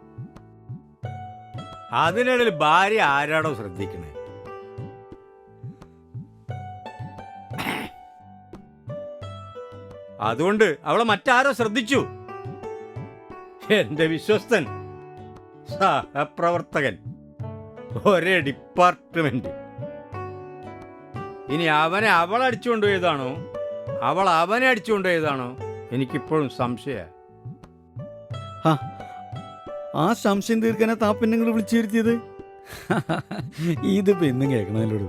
അതിനിടയിൽ ഭാര്യ ആരാടോ ശ്രദ്ധിക്കണേ? അതുകൊണ്ട് അവളെ മറ്റാരോ ശ്രദ്ധിച്ചു. എന്റെ വിശ്വസ്തൻ, സഹപ്രവർത്തകൻ, ഒരേ ഡിപ്പാർട്ട്മെന്റ്. ഇനി അവനെ അവളടിച്ചുകൊണ്ടുപോയതാണോ അവൾ അവനെ അടിച്ചുകൊണ്ടുപോയതാണോ എനിക്കിപ്പോഴും സംശയ. ആ സംശയം തീർക്കാനാ താപ്പെണ്ണുങ്ങൾ വിളിച്ചു വരുത്തിയത്. ഇതിപ്പോ എന്നും കേൾക്കണല്ലോട്.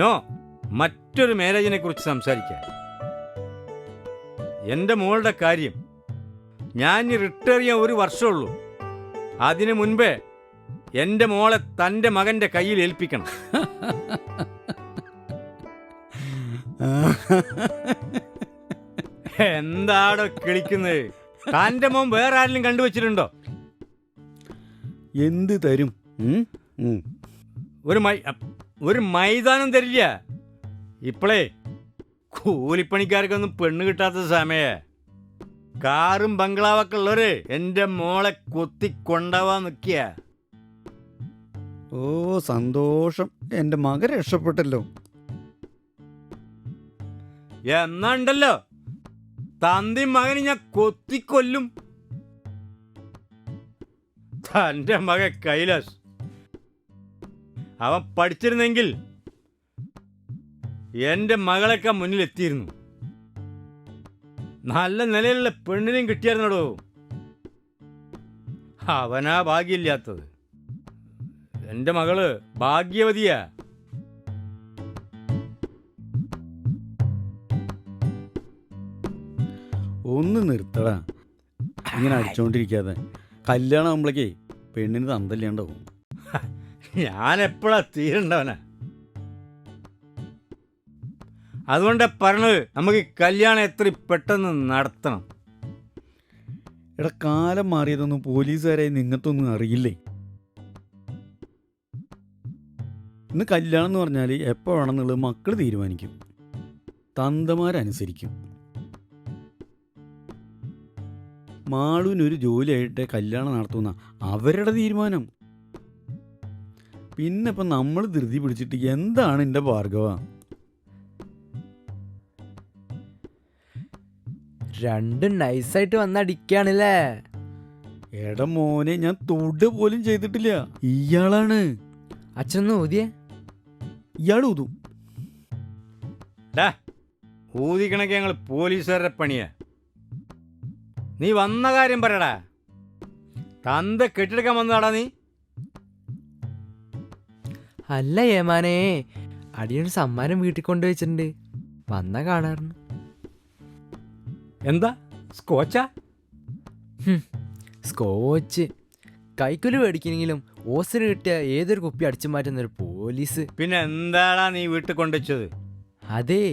നോ, മറ്റൊരു മാരേജിനെ കുറിച്ച് സംസാരിക്കാൻ. എൻ്റെ മോളുടെ കാര്യം ഞാൻ റിട്ടയർ ചെയ്യാൻ 1 വർഷമുള്ളൂ. അതിനു മുൻപേ എൻ്റെ മോളെ തൻ്റെ മകൻ്റെ കയ്യിൽ ഏൽപ്പിക്കണം. എന്താടോ കിളിക്കുന്നത്? തൻ്റെ മോൻ വേറെ ആരെങ്കിലും കണ്ടുവച്ചിട്ടുണ്ടോ? എന്ത് തരും? ഒരു മൈതാനം തരില്ല. ഇപ്പോളേ കൂലിപ്പണിക്കാർക്കൊന്നും പെണ്ണ് കിട്ടാത്ത സമയ. കാറും ബംഗ്ലാവൊക്കെ ഉള്ളവര് എൻ്റെ മോളെ കൊത്തിക്കൊണ്ടാവാൻ നിൽക്കുക. ഓ സന്തോഷം, എൻ്റെ മകൻ രക്ഷപ്പെട്ടല്ലോ. എന്നാണ്ടല്ലോ തന്തി മകന് ഞാൻ കൊത്തിക്കൊല്ലും. തൻ്റെ മകൻ കൈലാസ്, അവൻ പഠിച്ചിരുന്നെങ്കിൽ എൻ്റെ മകളൊക്കെ മുന്നിലെത്തിയിരുന്നു. നല്ല നിലയിലുള്ള പെണ്ണിനെയും കിട്ടിയായിരുന്നടോ. അവനാ ഭാഗ്യമില്ലാത്തത്. എൻ്റെ മകള് ഭാഗ്യവതിയാ. ഒന്ന് നിർത്തടാ, ഇങ്ങനെ അടിച്ചോണ്ടിരിക്കാതെ. കല്യാണം ആകുമ്പോഴേക്കേ പെണ്ണിന് തന്തല്ലാണ്ടാവും. ഞാൻ എപ്പോഴാ തീരണ്ടവനാ? അതുകൊണ്ട് പറഞ്ഞത് നമുക്ക് കല്യാണം എത്ര പെട്ടെന്ന് നടത്തണം. എടാ, കാലം മാറിയതൊന്നും പോലീസുകാരായി നിങ്ങൾക്കൊന്നും അറിയില്ലേ. ഇന്ന് കല്യാണം എന്ന് പറഞ്ഞാൽ എപ്പോൾ വേണമെന്നുള്ളത് മക്കൾ തീരുമാനിക്കും, തന്തമാരനുസരിക്കും. മാളുവിനൊരു ജോലിയായിട്ട് കല്യാണം നടത്തുന്ന അവരുടെ തീരുമാനം. പിന്നെ ഇപ്പം നമ്മൾ ധൃതി പിടിച്ചിട്ട് എന്താണ് എൻ്റെ ഭാർഗവ? രണ്ടും നൈസായിട്ട് വന്നടിക്കാണല്ലേ? എടാ മോനെ, ഞാൻ തൊട പോലും ചെയ്തിട്ടില്ല. ഇയാളാണ്. അച്ഛനൊന്ന് ഊതിയേ. ഇയാൾ ഊതും. ഊതിക്കണക്ക് ഞങ്ങൾ പോലീസുകാരുടെ പണിയാ. നീ വന്ന കാര്യം പറയടാ. തന്ത കെട്ടിടക്കാൻ വന്നതാടാ നീ? അല്ല ഏമാനേ, അടിയൊരു സമ്മാനം വീട്ടിൽ കൊണ്ടുവച്ചിട്ടുണ്ട്, വന്ന കാണാറുണ്ട്. എന്താ സ്കോച്ചാ? സ്കോച്ച് കൈക്കൂലി മേടിക്കണെങ്കിലും ഓസിന് കിട്ടിയ ഏതൊരു കുപ്പി അടിച്ചു മാറ്റുന്നൊരു പോലീസ്. പിന്നെ എന്താടാ നീ വീട്ടിൽ കൊണ്ടുവച്ചത്? അതേ,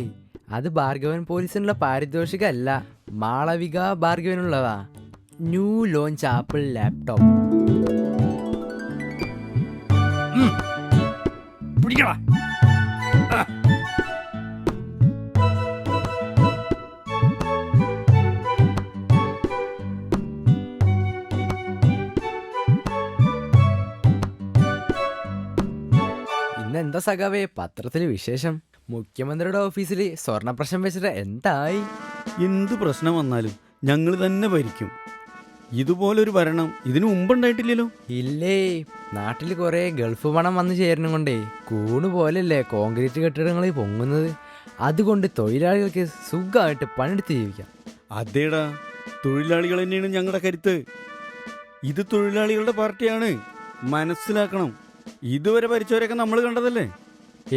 അത് ഭാർഗവൻ പോലീസിനുള്ള പാരിതോഷികമല്ല, മാളവിക ഭാർഗവനുള്ളതാ. New launch Apple laptop. പിടിക്കടാ. ഇന്നെന്താ സഖാവേ പത്രത്തിൽ വിശേഷം? മുഖ്യമന്ത്രിയുടെ ഓഫീസിൽ സ്വർണ്ണപ്രശ്നം വെച്ചിട്ട് എന്തായി? എന്ത് പ്രശ്നം വന്നാലും ഞങ്ങൾ തന്നെ ഭരിക്കും. ഇതുപോലൊരു ഭരണം ഇതിനു മുമ്പുണ്ടായിട്ടില്ലല്ലോ. ഇല്ലേ, നാട്ടിൽ കുറെ ഗൾഫ് പണം വന്നു ചേരണം കൊണ്ടേ കൂണ് പോലല്ലേ കോൺക്രീറ്റ് കെട്ടിടങ്ങൾ പൊങ്ങുന്നത്. അതുകൊണ്ട് തൊഴിലാളികൾക്ക് സുഖമായിട്ട് പണിയെടുത്ത് ജീവിക്കാം. അതേടാ, തൊഴിലാളികൾ തന്നെയാണ് ഞങ്ങളുടെ കരുത്ത്. ഇത് തൊഴിലാളികളുടെ പാർട്ടിയാണ്, മനസ്സിലാക്കണം. ഇതുവരെ ഭരിച്ചവരൊക്കെ നമ്മൾ കണ്ടതല്ലേ.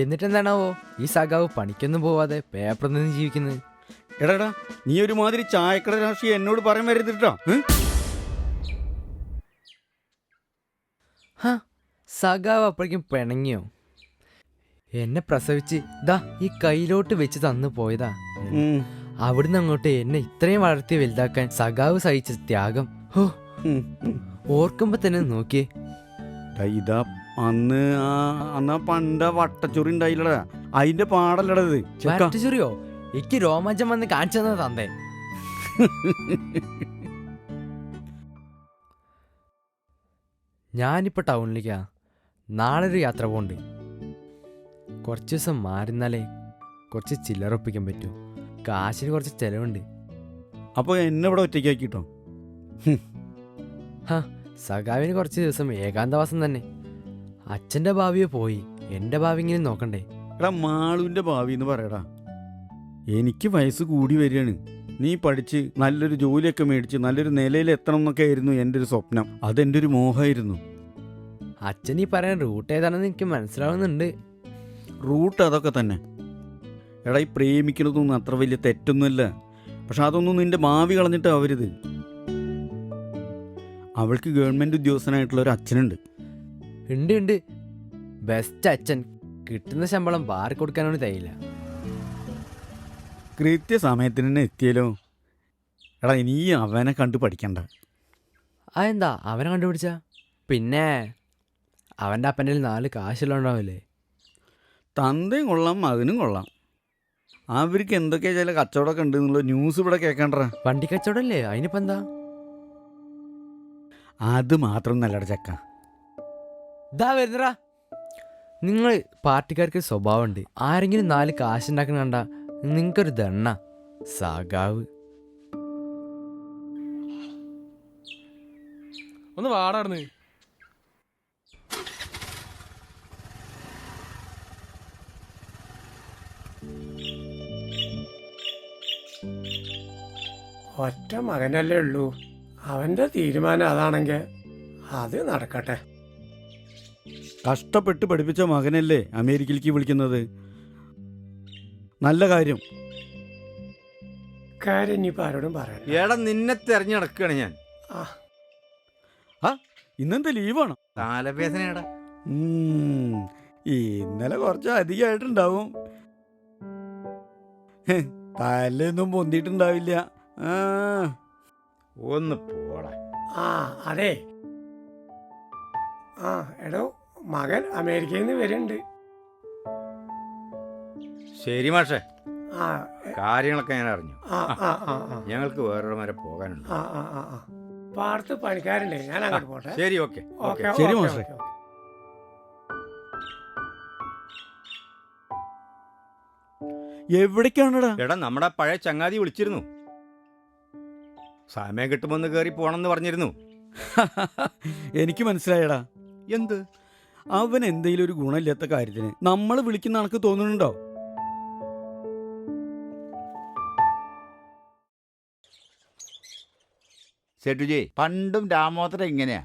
എന്നിട്ടെന്താണാവോ ഈ സഖാവ് പണിക്കൊന്നും പോവാതെ പേപ്പറിൽ നിന്ന് ജീവിക്കുന്നത്? എടാ, നീ ഒരുമാതിരി ചായക്കട രാഷ്ട്രീയം എന്നോട് പറയാൻ വരുന്നിട്ടാ. സഖാവ് അപ്പോഴേക്കും പിണങ്ങിയോ? എന്നെ പ്രസവിച്ച് ദാ ഈ കയ്യിലോട്ട് വെച്ച് തന്നു പോയതാ. അവിടുന്ന് അങ്ങോട്ട് എന്നെ ഇത്രയും വളർത്തി വലുതാക്കാൻ സഖാവ് സഹിച്ച ത്യാഗം ഓർക്കുമ്പോ തന്നെ നോക്കിയേ. ഇതാ അന്ന് ആ പണ്ട വട്ടച്ചൊറി ഉണ്ടായില്ലടാ, അതിന്റെ പാടല്ലടത്. വട്ടച്ചൊറിയോ? എനിക്ക് രോമാഞ്ചം വന്ന് കാണിച്ചു തന്ന തന്തേ. ഞാനിപ്പോ ടൗണിലേക്കാ, നാളെ ഒരു യാത്ര പോണ്ട്. കുറച്ച് ദിവസം മാറിന്നാലേ കുറച്ച് ചില്ലറൊപ്പിക്കാൻ പറ്റൂ. കാശിന് കുറച്ച് ചെലവുണ്ട്. അപ്പോൾ എന്നെ ഇവിടെ ഒറ്റയ്ക്കാക്കിട്ടോ? സഖാവിന് കുറച്ച് ദിവസം ഏകാന്തവാസം തന്നെ. അച്ഛൻ്റെ ഭാവിയെ പോയി, എൻ്റെ ഭാവിയെങ്കിലും നോക്കണ്ടേ? എടാ, മാളുവിൻ്റെ ഭാവി എന്ന് പറയടാ. എനിക്ക് വയസ്സ് കൂടി വരികയാണ്. നീ പഠിച്ച് നല്ലൊരു ജോലിയൊക്കെ മേടിച്ച് നല്ലൊരു നിലയിൽ എത്തണം എന്നൊക്കെ ആയിരുന്നു എൻ്റെ ഒരു സ്വപ്നം. അതെൻ്റെ ഒരു മോഹമായിരുന്നു. അച്ഛൻ ഈ പറയാൻ റൂട്ട് ഏതാണെന്ന് എനിക്ക് മനസ്സിലാവുന്നുണ്ട്. റൂട്ട് അതൊക്കെ തന്നെ. എടാ, ഈ പ്രേമിക്കുന്നതൊന്നും അത്ര വലിയ തെറ്റൊന്നുമല്ല. പക്ഷെ അതൊന്നും നിൻ്റെ ഭാവി കളഞ്ഞിട്ട് ആവരുത്. അവൾക്ക് ഗവൺമെൻറ് ഉദ്യോഗസ്ഥനായിട്ടുള്ള ഒരു അച്ഛനുണ്ട്. ഉണ്ട്, ബെസ്റ്റ് അച്ഛൻ. കിട്ടുന്ന ശമ്പളം ബാറി കൊടുക്കാനൊന്നും തയ്യില്ല. കൃത്യസമയത്തിന് തന്നെ എത്തിയല്ലോ. എടാ, നീ അവനെ കണ്ടു പഠിക്കണ്ട. അതെന്താ അവനെ കണ്ടുപിടിച്ച? പിന്നെ അവൻ്റെ അപ്പൻ്റെ 4 കാശുണ്ടാവില്ലേ? തന്തയും കൊള്ളാം, മകനും കൊള്ളാം. അവർക്ക് എന്തൊക്കെയാ ചില കച്ചവടമൊക്കെ ഉണ്ട് എന്നുള്ള ന്യൂസ് ഇവിടെ കേൾക്കണ്ട. വണ്ടി കച്ചവടമല്ലേ, അതിനിപ്പോൾ എന്താ? അത് മാത്രം നല്ലട ചക്ക. ഇതാ വരുന്നടാ. നിങ്ങൾ പാർട്ടിക്കാർക്ക് സ്വഭാവമുണ്ട്. ആരെങ്കിലും 4 കാശുണ്ടാക്കുന്ന കണ്ട നിങ്ങൾക്കൊരു ദണ്ണ. സഖാവ് ഒന്ന് വാടാർന്ന്. ഒറ്റ മകനല്ലേ ഉള്ളൂ. അവന്റെ തീരുമാനം അതാണെങ്കിൽ അത് നടക്കട്ടെ. കഷ്ടപ്പെട്ട് പഠിപ്പിച്ച മകനല്ലേ അമേരിക്കയിലേക്ക് വിളിക്കുന്നത്. നല്ല കാര്യം. കാര്യം ഇനിയിപ്പോൾ ആരോടും പറയണ്ട. എടാ, നിന്നെ തെരഞ്ഞു നടക്കുകയാണ് ഞാൻ. ഇന്നെന്താ ലീവാണോ? തലവേദനയാടാ. ഇന്നലെ കുറച്ച് അധികമായിട്ടുണ്ടാവും. തലയൊന്നും പൊന്തിയിട്ടുണ്ടാവില്ല. ഒന്ന് പോടാ. അതെ. എടോ, മകൻ അമേരിക്കയിൽ നിന്ന് വരുന്നുണ്ട്. ശരി മാഷേ, കാര്യങ്ങളൊക്കെ ഞാൻ അറിഞ്ഞു. ഞങ്ങൾക്ക് വേറൊരു വരെ പോകാനുണ്ട്. പാടത്ത് പണിക്കാരുണ്ടേ, ഞാൻ അങ്ങോട്ട് പോട്ടെ. ശരി, ഓക്കെ. ശരി മാഷേ. എവിടേക്കാണടാ? എടാ, നമ്മുടെ പഴയ ചങ്ങാതി വിളിച്ചിരുന്നു. സമയം കിട്ടുമെന്ന് കയറി പോണെന്ന് പറഞ്ഞിരുന്നു. എനിക്ക് മനസ്സിലായടാ. എന്ത്? അവൻ എന്തെങ്കിലും ഒരു ഗുണമില്ലാത്ത കാര്യത്തിന് നമ്മൾ വിളിക്കുന്ന കണക്ക് തോന്നുന്നുണ്ടോ? സെട്ടുജി, പണ്ടും രാമോത്തരം ഇങ്ങനെയാ.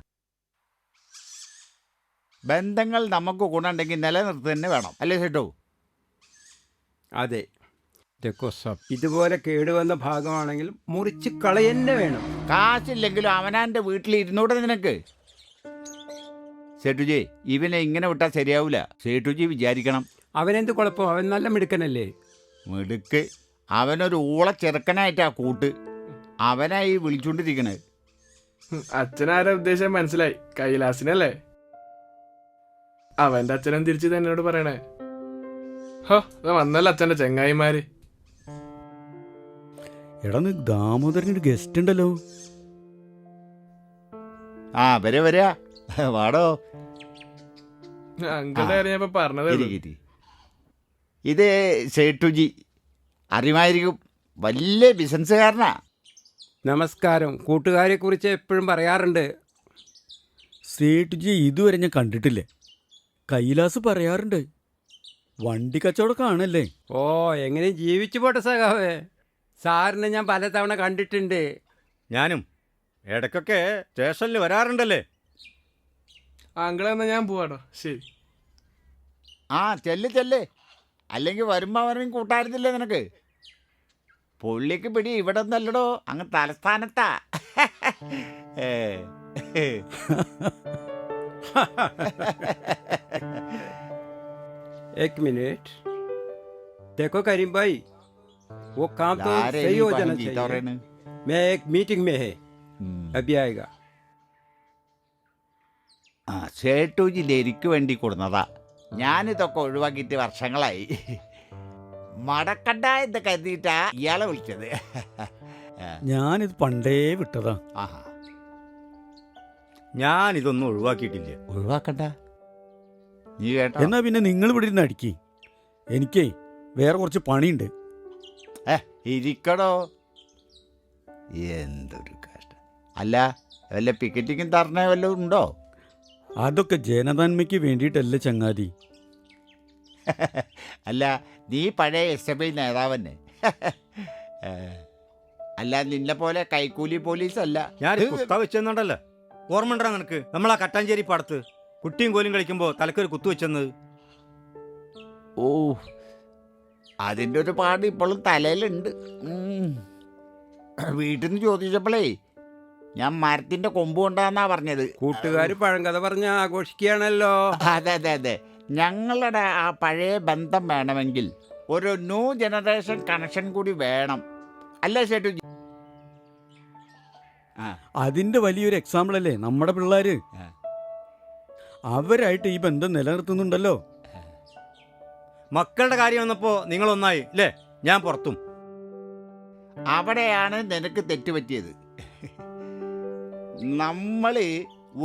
ബന്ധങ്ങൾ നമുക്ക് ഗുണമുണ്ടെങ്കിൽ നിലനിർത്തുക തന്നെ വേണം, അല്ലേ ചേട്ടോ? അതെ തെക്കോസപ്പ്, ഇതുപോലെ കേടുവന്ന ഭാഗമാണെങ്കിൽ മുറിച്ച് കളയന്നെ വേണം. കാശില്ലെങ്കിലും അവനാൻ്റെ വീട്ടിൽ ഇരുന്നൂടെ നിനക്ക്. സേട്ടുജി, ഇവനെ ഇങ്ങനെ വിട്ടാൽ ശരിയാവില്ല. സേട്ടുജി വിചാരിക്കണം. അവനെന്ത് കുഴപ്പം? അവൻ നല്ല മിടുക്കനല്ലേ? മിടുക്ക്. അവനൊരു ഊള ചെറുക്കനായിട്ടാ കൂട്ട്. അവനായി വിളിച്ചോണ്ടിരിക്കണത്. അച്ഛനാരാ ഉദ്ദേശം മനസ്സിലായി. കൈലാസിനല്ലേ? അവന്റെ അച്ഛനും തിരിച്ചു തന്നോട് പറയണേ. ഹോ, വന്നല്ലോ അച്ഛന്റെ ചെങ്ങായിമാര്. എടാ, ദാമോദരനൊരു ഗസ്റ്റ് ഉണ്ടല്ലോ. ആ വരാ വാടോ. അങ്കിളുടെ കാര്യം ഞാൻ പറഞ്ഞത്. ഇത് സേട്ടുജി അറിയുമായിരിക്കും, വലിയ ബിസിനസ്സുകാരനാ. നമസ്കാരം. കൂട്ടുകാരെ കുറിച്ച് എപ്പോഴും പറയാറുണ്ട്. സേട്ടുജി ഇതുവരെ ഞാൻ കണ്ടിട്ടില്ലേ. കൈലാസ് പറയാറുണ്ട് വണ്ടി കച്ചവടമൊക്കെ ആണല്ലേ. ഓ, എങ്ങനെ ജീവിച്ചു പോട്ടെ സഖാവേ. സാറിനെ ഞാൻ പലതവണ കണ്ടിട്ടുണ്ട്. ഞാനും ഇടയ്ക്കൊക്കെ സ്റ്റേഷനിൽ വരാറുണ്ടല്ലേ. അങ്കിളെ എന്നാ ഞാൻ പോവാടോ. ശരി. ആ ചെല്ല്. അല്ലെങ്കിൽ വരുമ്പോൾ അവരും കൂട്ടായിരുന്നില്ലേ നിനക്ക്? പുള്ളിക്ക് പിടി ഇവിടെ നിന്നല്ലടോ, അങ്ങ് തലസ്ഥാനത്താ. एक मिनट देखो करीम भाई, वो काम तो सही हो जाना चाहिए. मैं एक मीटिंग में है, अभी आएगा. ആ സേട്ടുജി എനിക്ക് വേണ്ടി കൊടുന്നതാ. ഞാനിതൊക്കെ ഒഴിവാക്കിയിട്ട് വർഷങ്ങളായി. മടക്കണ്ട എന്ന് കരുതിയിട്ടാ ഇയാളെ വിളിച്ചത്. ഞാനിത് പണ്ടേ വിട്ടതാ. ആഹാ, ഞാനിതൊന്നും ഒഴിവാക്കിയിട്ടില്ല. ഒഴിവാക്കണ്ട. നീ കേട്ടോ? എന്നാ പിന്നെ നിങ്ങൾ ഇവിടെ ഇരുന്ന് അടിക്കി. എനിക്കേ വേറെ കുറച്ച് പണിയുണ്ട്. ഇരിക്കടോ. എന്തൊരു കഷ്ടം. അല്ല, വല്ല പിക്കറ്റിക്കും തരണേ വല്ലതും ഉണ്ടോ? അതൊക്കെ ജനനന്മയ്ക്ക് വേണ്ടിയിട്ടല്ലേ ചങ്ങാതി. അല്ല, നീ പഴയ SFI നേതാവന്നെ. അല്ല, നിന്നെ പോലെ കൈക്കൂലി പോലീസ് അല്ല. ഞാൻ കുത്ത വെച്ചെന്നുണ്ടല്ലോ. ഓർമ്മ ഉണ്ടോ നിനക്ക്? നമ്മളാ കട്ടാഞ്ചേരി പാടത്ത് കുട്ടിയും കോലും കളിക്കുമ്പോൾ തലക്കൊരു കുത്തു വെച്ചെന്നത്. ഓ, അതിൻ്റെ ഒരു പാട് ഇപ്പോഴും തലയിലുണ്ട്. വീട്ടിൽ നിന്ന് ചോദിച്ചപ്പോഴേ ഞാൻ മരത്തിൻ്റെ കൊമ്പ് കൊണ്ടാന്നാ പറഞ്ഞത്. കൂട്ടുകാർ പഴങ്കഥ പറഞ്ഞ ആഘോഷിക്കുകയാണല്ലോ. അതെ. ഞങ്ങളുടെ ആ പഴയ ബന്ധം വേണമെങ്കിൽ ഒരു ന്യൂ ജനറേഷൻ കണക്ഷൻ കൂടി വേണം, അല്ലേ ചേട്ടു? അതിന്റെ വലിയൊരു എക്സാമ്പിൾ അല്ലേ നമ്മുടെ പിള്ളേര്. അവരായിട്ട് ഈ ബന്ധം നിലനിർത്തുന്നുണ്ടല്ലോ. മക്കളുടെ കാര്യം വന്നപ്പോ നിങ്ങളൊന്നായി അല്ലേ? ഞാൻ പുറത്തും. അവിടെയാണ് നിനക്ക് തെറ്റുപറ്റിയത്. നമ്മൾ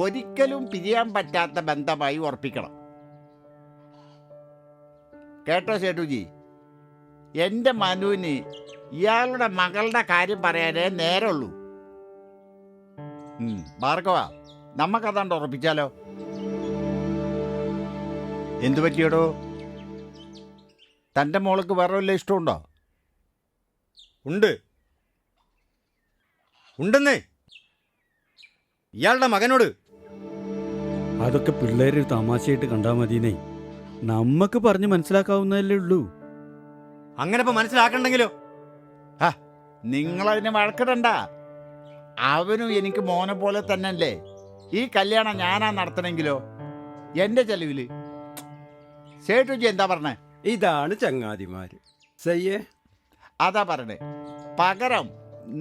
ഒരിക്കലും പിരിയാൻ പറ്റാത്ത ബന്ധമായി ഉറപ്പിക്കണം. കേട്ടോ ചേട്ടുജി? എൻ്റെ മനുവിന് ഇയാളുടെ മകളുടെ കാര്യം പറയാനേ നേരമുള്ളൂ. ഭാർഗവ, നമുക്കതാണ്ട് ഉറപ്പിച്ചാലോ? എന്തു പറ്റിയടോ? തൻ്റെ മോൾക്ക് വേറെ വല്ല ഇഷ്ടമുണ്ടോ? ഉണ്ടെന്നേ, ഇയാളുടെ മകനോട്. അതൊക്കെ പിള്ളേര് തമാശയായിട്ട് കണ്ടാ മതിനേ. നമ്മക്ക് പറഞ്ഞ് മനസ്സിലാക്കാവുന്നതല്ലേ ഉള്ളൂ. അങ്ങനെ ഇപ്പൊ മനസ്സിലാക്കണ്ടെങ്കിലോ? നിങ്ങളതിനെ വഴക്കിടണ്ട. അവനും എനിക്ക് മോനെ പോലെ തന്നെ അല്ലേ. ഈ കല്യാണം ഞാനാ നടത്തണമെങ്കിലോ എൻ്റെ ചെലവില്. സേട്ടുജി എന്താ പറഞ്ഞേ? ഇതാണ് ചങ്ങാതിമാര്. സയ്യേ, അതാ പറഞ്ഞേ. പകരം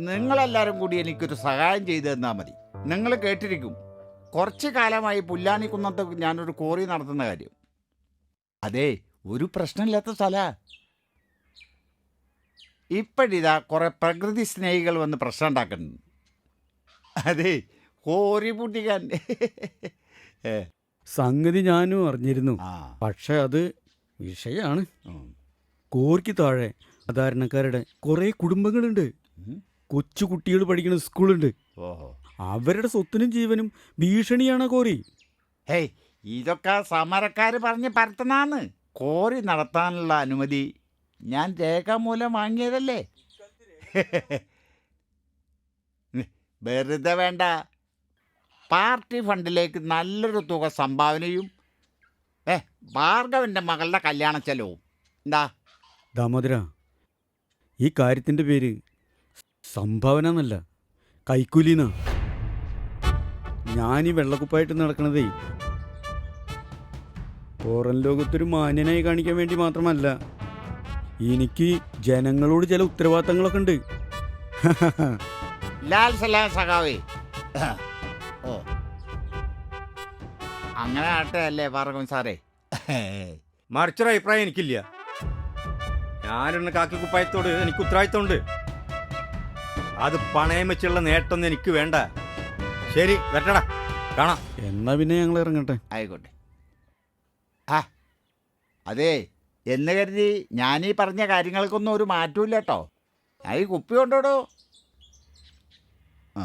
നിങ്ങളെല്ലാവരും കൂടി എനിക്കൊരു സഹായം ചെയ്തു തന്നാൽ മതി. നിങ്ങൾ കേട്ടിരിക്കും, കുറച്ച് കാലമായി പുല്ലാനിക്കുന്നത്ത് ഞാനൊരു കോറി നടത്തുന്ന കാര്യം. അതെ, ഒരു പ്രശ്നമില്ലാത്ത സ്ഥലമാണ്. ഇപ്പോഴിതാ കുറെ പ്രകൃതി സ്നേഹികൾ വന്ന് പ്രശ്നം ഉണ്ടാക്കുന്നുണ്ട്. അതെ, കോറി പൂട്ടിക്കാൻ. സംഗതി ഞാനും അറിഞ്ഞിരുന്നു. പക്ഷെ അത് വിഷയാണ്. കോറിക്ക് താഴെ സാധാരണക്കാരുടെ കുറെ കുടുംബങ്ങളുണ്ട്. കൊച്ചു കുട്ടികൾ പഠിക്കുന്ന സ്കൂളുണ്ട്. അവരുടെ സ്വത്തിനും ജീവനും ഭീഷണിയാണ് കോറി. ഹേയ്, ഇതൊക്കെ സമരക്കാർ പറഞ്ഞ് പരത്തനാന്ന്. കോറി നടത്താനുള്ള അനുമതി ഞാൻ രേഖാമൂലം വാങ്ങിയതല്ലേ. വെറുതെ വേണ്ട. പാർട്ടി ഫണ്ടിലേക്ക് നല്ലൊരു തുക സംഭാവനയും ഭാർഗവന്റെ മകളുടെ കല്യാണ ചെലവും എന്താ? ദാമോദര, ഈ കാര്യത്തിൻ്റെ പേര് സംഭാവന എന്നല്ല, കൈക്കൂലിന്നാ. ഞാനീ വെള്ളക്കുപ്പായിട്ട് നടക്കണതേ പുറം ലോകത്തൊരു മാന്യനായി കാണിക്കാൻ വേണ്ടി മാത്രമല്ല. എനിക്ക് ജനങ്ങളോട് ചില ഉത്തരവാദിത്തങ്ങളൊക്കെ ഉണ്ട്. ലാൽ സലാം സഖാവേ. ഓ, അങ്ങനെ ആട്ടെ അല്ലേ ഭാർഗവൻ സാറേ? മറിച്ചൊരു അഭിപ്രായം എനിക്കില്ല. ഞാനെണ്ണ കാക്കി കുപ്പായത്തോട് എനിക്ക് ഉത്തരവാദിത്തമുണ്ട്. അത് പണയം വെച്ചുള്ള നേട്ടമൊന്നും എനിക്ക് വേണ്ട. ശരി, വരട്ടടാ, കാണാം. എന്നാ പിന്നെ ഞങ്ങൾ ഇറങ്ങട്ടെ. ആയിക്കോട്ടെ. ആ അതെ, എന്ന് കരുതി ഞാനീ പറഞ്ഞ കാര്യങ്ങൾക്കൊന്നും ഒരു മാറ്റമില്ല കേട്ടോ. ഞാൻ ഈ കുപ്പി കൊണ്ടോടോ. ആ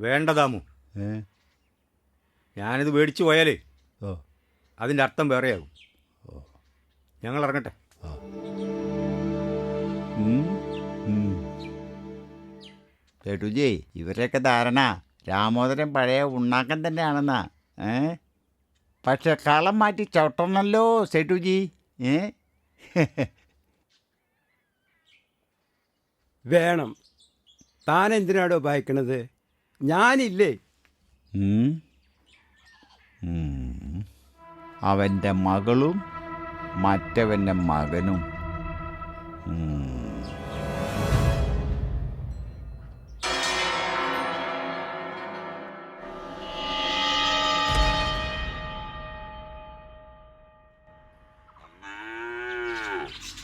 വേണ്ട ദാമു, ഞാനിത് മേടിച്ചു പോയാലേ അതിൻ്റെ അർത്ഥം വേറെയാകും. ഞങ്ങൾ ഇറങ്ങട്ടെ. കേട്ടുജി, ഇവരെയൊക്കെ ധാരണ രാമോദരൻ പഴയ ഉണ്ണാക്കൻ തന്നെയാണെന്നാ. പക്ഷെ കളം മാറ്റി ചവിട്ടണമല്ലോ സേട്ടുജി. വേണം. താൻ എന്തിനാടോ ഭയക്കണത്? ഞാനില്ലേ. അവൻ്റെ മകളും മറ്റവൻ്റെ മകനും.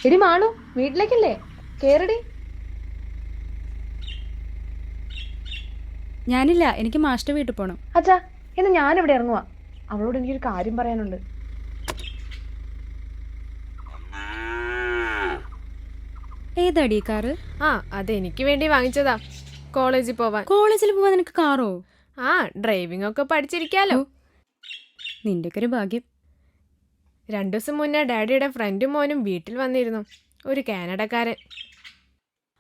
എടി മാളു, വീട്ടിലേക്കല്ലേ? കേറടി. ഞാനില്ല, എനിക്ക് മാസ്റ്റർ വീട്ടിൽ പോകണം. അച്ഛാ, ഇന്ന് ഞാനിവിടെ ഇറങ്ങുവാ. അവളോട് എനിക്കൊരു കാര്യം പറയാനുണ്ട്. ഏതാടി കാറ്? ആ, അതെനിക്ക് വേണ്ടി വാങ്ങിച്ചതാ, കോളേജിൽ പോവാൻ. കോളേജിൽ പോവാൻ നിനക്ക് കാറോ? ആ, ഡ്രൈവിംഗ് ഒക്കെ പഠിച്ചിരിക്കാലോ. നിന്റെയൊക്കെ ഒരു ഭാഗ്യം. 2 ദിവസം മുന്നേ ഡാഡിയുടെ ഫ്രണ്ടും മോനും വീട്ടിൽ വന്നിരുന്നു, ഒരു കാനഡക്കാരൻ.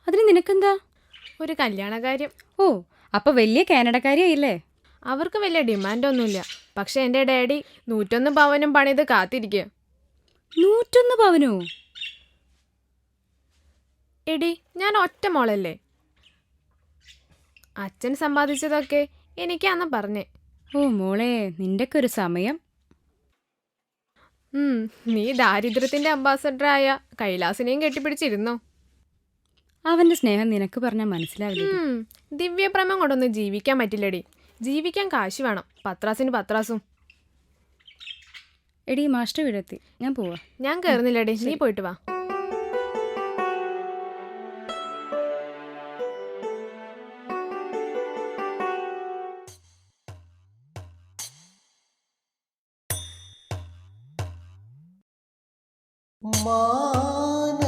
അതിന് നിനക്കെന്താ? ഒരു കല്യാണകാര്യം. ഓ, അപ്പൊ വലിയ കാനഡക്കാരിയായില്ലേ? അവർക്ക് വലിയ ഡിമാൻഡൊന്നുമില്ല. പക്ഷെ എൻ്റെ ഡാഡി 101 പവനും പണിത് കാത്തിരിക്കുക. 101 പവനോ? എടി, ഞാൻ ഒറ്റ മോളല്ലേ. അച്ഛൻ സമ്പാദിച്ചതൊക്കെ എനിക്കാന്ന് പറഞ്ഞേ. ഓ മോളെ, നിന്റെയൊക്കെ ഒരു സമയം. നീ ദാരിദ്ര്യത്തിന്റെ അംബാസഡറായ കൈലാസിനെയും കെട്ടിപ്പിടിച്ചിരുന്നോ? അവന്റെ സ്നേഹം നിനക്ക് പറഞ്ഞാൽ മനസ്സിലാവില്ല. ദിവ്യപ്രമം കൊണ്ടൊന്നും ജീവിക്കാൻ പറ്റില്ലടി. ജീവിക്കാൻ കാശ് വേണം. പത്രാസിന് പത്രാസും. എടി, മാസ്റ്റർ വീടെത്തി, ഞാൻ പോവാ. ഞാൻ കയറുന്നില്ലടി, നീ പോയിട്ട് വാ.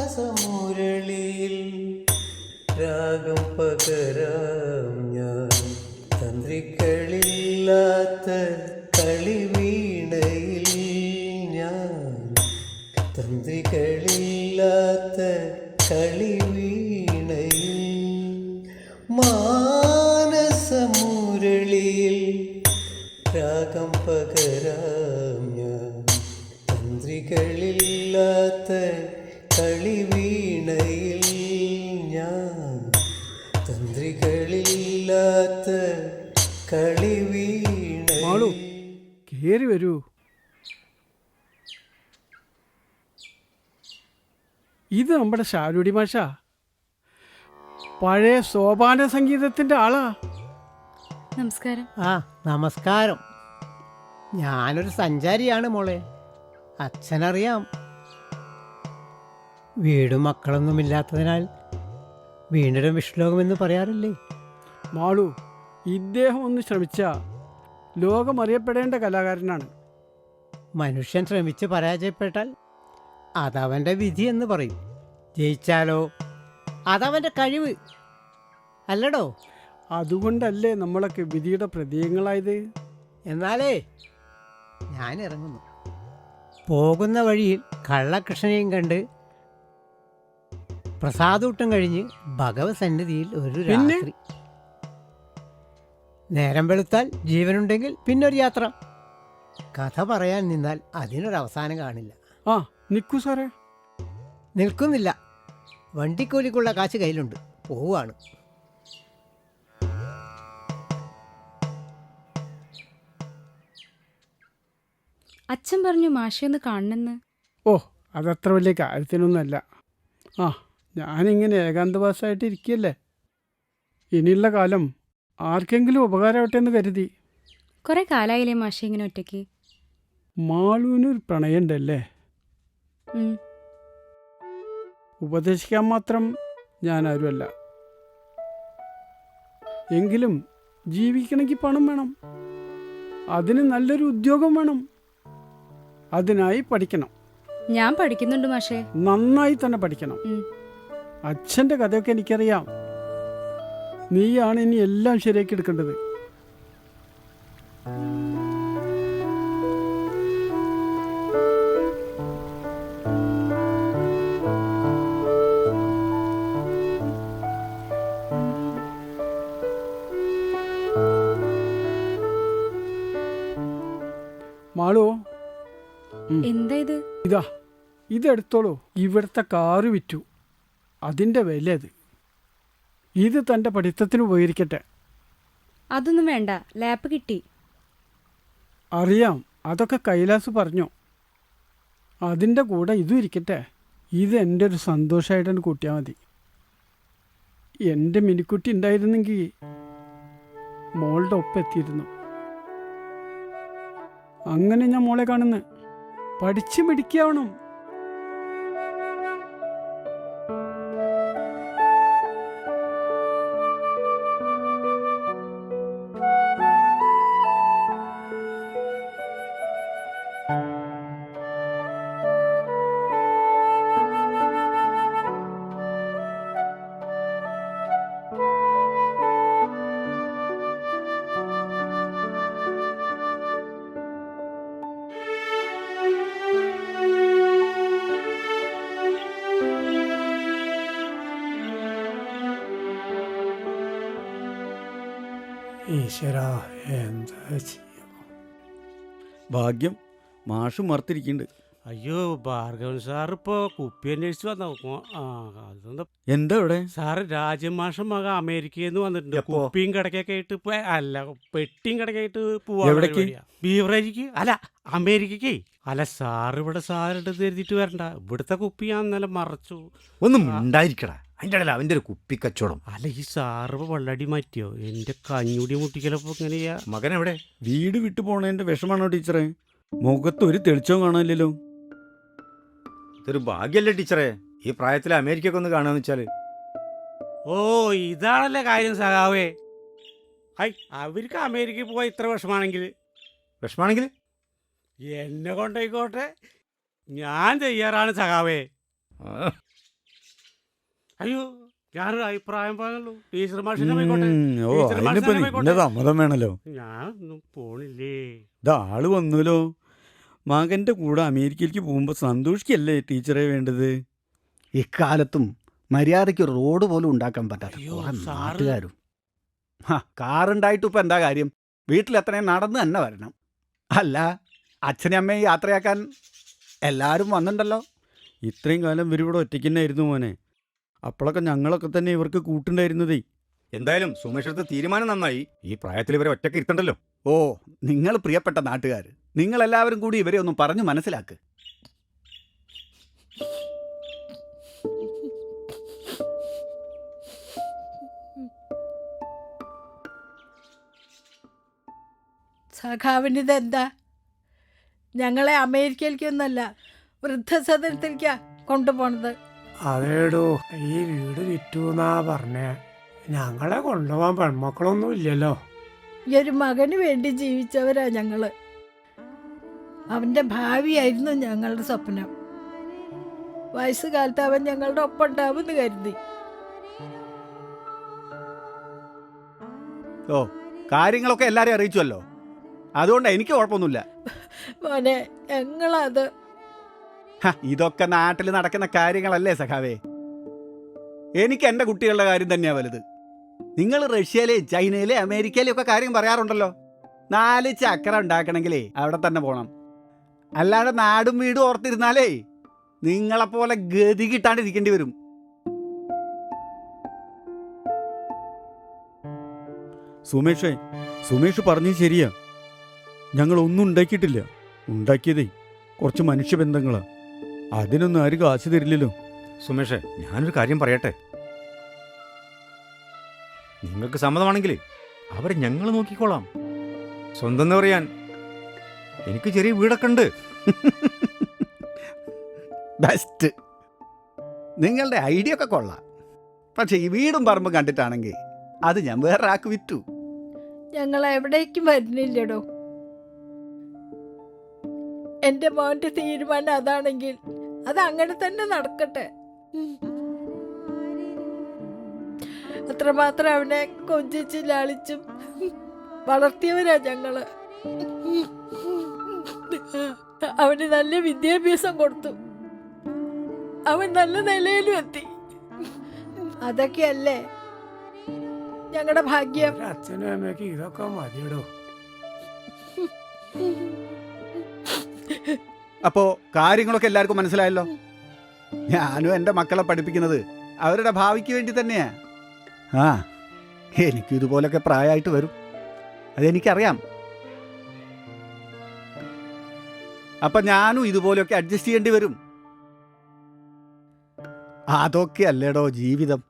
മാനസമുരളിയിൽ രാഗം പകരാം ഞാൻ, തന്ത്രികളില്ലാത്ത കളിവീണയിൽ ഞാൻ, തന്ത്രികളില്ലാത്ത കളിവീണയിൽ. മാനസമുരളിയിൽ രാഗം പകരാം ഞാൻ, തന്ത്രികളില്ലാത്ത കളിവീണയിൽ ഞാൻ, തന്ത്രികളില്ലാത്ത കളിവീണ. കേറി വരൂ. ഇത് നമ്മുടെ ശാലുടി മാഷ, പഴയ സോപാന സംഗീതത്തിന്റെ ആളാ. നമസ്കാരം. ആ, നമസ്കാരം. ഞാനൊരു സഞ്ചാരിയാണ് മോളെ. അച്ഛനറിയാം. വീടും മക്കളൊന്നുമില്ലാത്തതിനാൽ വീണ്ടും വിഷ്ണുലോകമെന്ന് പറയാറില്ലേ? മാളു, ഇദ്ദേഹം ഒന്ന് ശ്രമിച്ച ലോകം അറിയപ്പെടേണ്ട കലാകാരനാണ്. മനുഷ്യൻ ശ്രമിച്ച് പരാജയപ്പെട്ടാൽ അതവൻ്റെ വിധി എന്ന് പറയും. ജയിച്ചാലോ അതവൻ്റെ കഴിവ് അല്ലടോ. അതുകൊണ്ടല്ലേ നമ്മളൊക്കെ വിധിയുടെ പ്രതീകങ്ങളായത്. എന്നാലേ ഞാൻ ഇറങ്ങുന്നു. പോകുന്ന വഴിയിൽ കള്ളകൃഷ്ണനെയും കണ്ട് പ്രസാദൂട്ടം കഴിഞ്ഞ് ഭഗവത് സന്നിധിയിൽ ഒരു രാത്രി. നേരം വെളുത്താൽ ജീവനുണ്ടെങ്കിൽ പിന്നൊരു യാത്ര. കഥ പറയാൻ നിന്നാൽ അതിനൊരവസാനം കാണില്ല. ആ നിൽക്കൂ സാറേ. നിൽക്കുന്നില്ല, വണ്ടിക്കൂലിക്കുള്ള കാശ് കയ്യിലുണ്ട്, പോവാണ്. അച്ഛൻ പറഞ്ഞു മാഷയൊന്ന് കാണണമെന്ന്. ഓ അതത്ര വലിയ കാര്യത്തിനൊന്നുമല്ല. ആ ഞാനിങ്ങനെ ഏകാന്തവാസമായിട്ട് ഇരിക്കുകയല്ലേ, ഇനിയുള്ള കാലം ആർക്കെങ്കിലും ഉപകാരമാവട്ടെ എന്ന് കരുതി. കുറെ കാലായില്ലേ മാഷ ഇങ്ങനെ ഒറ്റയ്ക്ക്? മാളുവിനൊരു പ്രണയമുണ്ടല്ലേ? ഉപദേശിക്കാൻ മാത്രം ഞാൻ ആരുമല്ല. എങ്കിലും ജീവിക്കണമെങ്കിൽ പണം വേണം, അതിന് നല്ലൊരു ഉദ്യോഗം വേണം, അതിനായി പഠിക്കണം. ഞാൻ പഠിക്കുന്നുണ്ട് മാഷേ. നന്നായി തന്നെ പഠിക്കണം. അച്ഛൻ്റെ കഥയൊക്കെ എനിക്കറിയാം. നീയാണ് ഇനി എല്ലാം ശരിയാക്കി എടുക്കേണ്ടത്. മാളു, എന്താ ഇത്? ഇതാ ഇതെടുത്തോളൂ. ഇവിടുത്തെ കാറ് വിറ്റു, അതിൻ്റെ വില അത്. ഇത് തൻ്റെ പഠിത്തത്തിന് ഉപകരിക്കട്ടെ. അതൊന്നും വേണ്ട, ലാപ്പ് കിട്ടി. അറിയാം, അതൊക്കെ കൈലാസ് പറഞ്ഞു. അതിൻ്റെ കൂടെ ഇതും ഇരിക്കട്ടെ. ഇത് എൻ്റെ ഒരു സന്തോഷമായിട്ടാണ് കൂട്ടിയാൽ മതി. എൻ്റെ മിനിക്കുട്ടി ഉണ്ടായിരുന്നെങ്കിൽ മോളുടെ ഒപ്പം എത്തിയിരുന്നു. അങ്ങനെ ഞാൻ മോളെ കാണുന്നത്. പഠിച്ച് മിടിക്കാവണം. ഈശ്വരാ, എന്താ ചെയ്യാ? ഭാഗ്യം, മാഷ് മറത്തിരിക്കുന്നുണ്ട്. അയ്യോ, ഭാർഗവൻ സാർ ഇപ്പോ കുപ്പി അന്വേഷിച്ച് വന്നോ? അതെന്താ എന്താ ഇവിടെ? സാറ് രാജ്യമാഷം മക അമേരിക്കയിൽ നിന്ന് വന്നിട്ടുണ്ട്. കുപ്പിയും കിടക്കൊക്കെ ആയിട്ട് അല്ല, പെട്ടിയും കിടക്കായിട്ട് എവിടേക്ക്? ബീവറേജിക്ക്. അല്ല, അമേരിക്കക്കേ. അല്ല സാർ ഇവിടെ സാറിട്ട് തരുത്തിട്ട് വരണ്ട. ഇവിടുത്തെ കുപ്പി ഞാൻ ഇന്നലെ മറച്ചു. ഒന്നും ഉണ്ടായിരിക്കടാ, അതിൻ്റെ ഇടയിൽ അവൻ്റെ ഒരു കുപ്പി കച്ചവടം. അല്ല, ഈ സാറ് വെള്ളടി മാറ്റിയോ? എന്റെ കഞ്ഞൂടി മുട്ടിക്കലപ്പോ എങ്ങനെയാ? മകൻ എവിടെ? വീട് വിട്ടു പോണേന്റെ വിഷമാണോ ടീച്ചറെ? മുഖത്ത് ഒരു തെളിച്ചവും കാണാനില്ലല്ലോ. ഇതൊരു ഭാഗ്യല്ലേ ടീച്ചറെ, ഈ പ്രായത്തിൽ അമേരിക്കയൊക്കെ ഒന്ന് കാണാന്ന് വെച്ചാല്. ഓ, ഇതാണല്ലേ കാര്യം സഖാവേ. അവർക്ക് അമേരിക്കയിൽ പോയി ഇത്ര വിഷമാണെങ്കിൽ എന്നെ കൊണ്ടായിക്കോട്ടെ, ഞാൻ തയ്യാറാണ് സഖാവേ. അയ്യോ, ഞാനൊരു അഭിപ്രായം പറഞ്ഞുള്ളൂ. ടീച്ചർ മാഷിനെ സമ്മതം വേണല്ലോ. ഞാനൊന്നും പോണില്ലേ. ഇതാള് വന്നല്ലോ. മകന്റെ കൂടെ അമേരിക്കയിലേക്ക് പോകുമ്പോ സന്തോഷിക്കല്ലേ ടീച്ചറെ വേണ്ടത്? ഇക്കാലത്തും മര്യാദയ്ക്ക് റോഡ് പോലും ഉണ്ടാക്കാൻ പറ്റാത്ത നാട്ടുകാരും. കാറുണ്ടായിട്ടും ഇപ്പം എന്താ കാര്യം? വീട്ടിലെത്രയും നടന്ന് തന്നെ വരണം. അല്ല, അച്ഛനെ അമ്മയെ യാത്രയാക്കാൻ എല്ലാവരും വന്നിട്ടുണ്ടല്ലോ. ഇത്രയും കാലം ഇവരിവിടെ ഒറ്റയ്ക്ക് തന്നെയായിരുന്നു മോനെ. അപ്പോഴൊക്കെ ഞങ്ങളൊക്കെ തന്നെ ഇവർക്ക് കൂട്ടുണ്ടായിരുന്നതേ. എന്തായാലും സുമേഷത്തെ തീരുമാനം നന്നായി. ഈ പ്രായത്തിൽ ഇവരെ ഒറ്റയ്ക്ക് ഇരുത്തണ്ടല്ലോ. ഓ, നിങ്ങൾ പ്രിയപ്പെട്ട നാട്ടുകാർ, നിങ്ങളെല്ലാവരും കൂടി ഇവരെ ഒന്ന് പറഞ്ഞു മനസ്സിലാക്ക്. സഖാവിന് ഇതെന്താ? ഞങ്ങളെ അമേരിക്കയിലേക്കൊന്നല്ല, വൃദ്ധസദനത്തിലേക്കാ കൊണ്ടുപോണത്. അതേടോ, ഈ വീട് വിറ്റൂന്നാ പറഞ്ഞേ. ഞങ്ങളെ കൊണ്ടുപോകാൻ പെൺമക്കളൊന്നും ഇല്ലല്ലോ. ഈ ഒരു മകന് വേണ്ടി ജീവിച്ചവരാ ഞങ്ങള്. അവന്റെ ഭാവിയായിരുന്നു ഞങ്ങളുടെ സ്വപ്നം. വയസ്സുകാലത്ത് അവൻ ഞങ്ങളുടെ ഒപ്പം ഉണ്ടാവുമെന്ന് കരുതി. ഓ, കാര്യങ്ങളൊക്കെ എല്ലാരെയും അറിയിച്ചുവല്ലോ, അതുകൊണ്ട് എനിക്ക് കുഴപ്പമൊന്നുമില്ല. മോനെ, ഞങ്ങളത് ഇതൊക്കെ നാട്ടിൽ നടക്കുന്ന കാര്യങ്ങളല്ലേ സഖാവേ. എനിക്ക് എൻ്റെ കുട്ടികളുടെ കാര്യം തന്നെയാ വലുത്. നിങ്ങൾ റഷ്യയിലെ ചൈനയിലെ അമേരിക്കയിലെ ഒക്കെ കാര്യം പറയാറുണ്ടല്ലോ. 4 ചക്ര ഉണ്ടാക്കണമെങ്കിലേ അവിടെ തന്നെ പോകണം. അല്ലാതെ നാടും വീടും ഓർത്തിരുന്നാലേ നിങ്ങളെപ്പോലെ ഗതി കിട്ടാണ്ടിരിക്കേണ്ടി വരും. സുമേഷ് പറഞ്ഞത് ശരിയാ. ഞങ്ങൾ ഒന്നും ഉണ്ടാക്കിയിട്ടില്ല. ഉണ്ടാക്കിയതേ കുറച്ച് മനുഷ്യബന്ധങ്ങളാ. അതിനൊന്നും ആരും കാശ് തരില്ലല്ലോ. സുമേഷേ, ഞാനൊരു കാര്യം പറയട്ടെ. നിങ്ങൾക്ക് സമ്മതമാണെങ്കിൽ അവരെ ഞങ്ങൾ നോക്കിക്കോളാം. സ്വന്തം എന്ന് പറയാൻ എനിക്ക് ചെറിയ വീടൊക്കെ ഉണ്ട്. ബെസ്റ്റ്. നിങ്ങളുടെ ഐഡിയ ഒക്കെ കൊള്ളാം. പക്ഷെ ഈ വീടും പറമ്പും കണ്ടിട്ടാണെങ്കിൽ അത് ഞാൻ വേറെ ആൾക്ക് വിറ്റു. ഞങ്ങൾ എവിടേക്കും വരുന്നില്ലടോ. എന്റെ മോന്റെ തീരുമാനം അതാണെങ്കിൽ അത് അങ്ങനെ തന്നെ നടക്കട്ടെ. അത്രമാത്രം അവനെ കൊഞ്ചിച്ചും ലാളിച്ചും വളർത്തിയവരാ ഞങ്ങള്. അവന് നല്ല വിദ്യാഭ്യാസം കൊടുത്തു. അവൻ നല്ല നിലയിലും എത്തി. അതൊക്കെയല്ലേ ഞങ്ങളുടെ ഭാഗ്യം. അച്ഛനും അമ്മയ്ക്ക് ഇതൊക്കെ മതിയടോ. അപ്പോ കാര്യങ്ങളൊക്കെ എല്ലാവർക്കും മനസ്സിലായല്ലോ. ഞാനും എൻ്റെ മക്കളെ പഠിപ്പിക്കുന്നത് അവരുടെ ഭാവിക്ക് വേണ്ടി തന്നെയാ. എനിക്കും ഇതുപോലൊക്കെ പ്രായമായിട്ട് വരും, അതെനിക്കറിയാം. അപ്പൊ ഞാനും ഇതുപോലെയൊക്കെ അഡ്ജസ്റ്റ് ചെയ്യേണ്ടി വരും. അതൊക്കെ അല്ലേടോ ജീവിതം.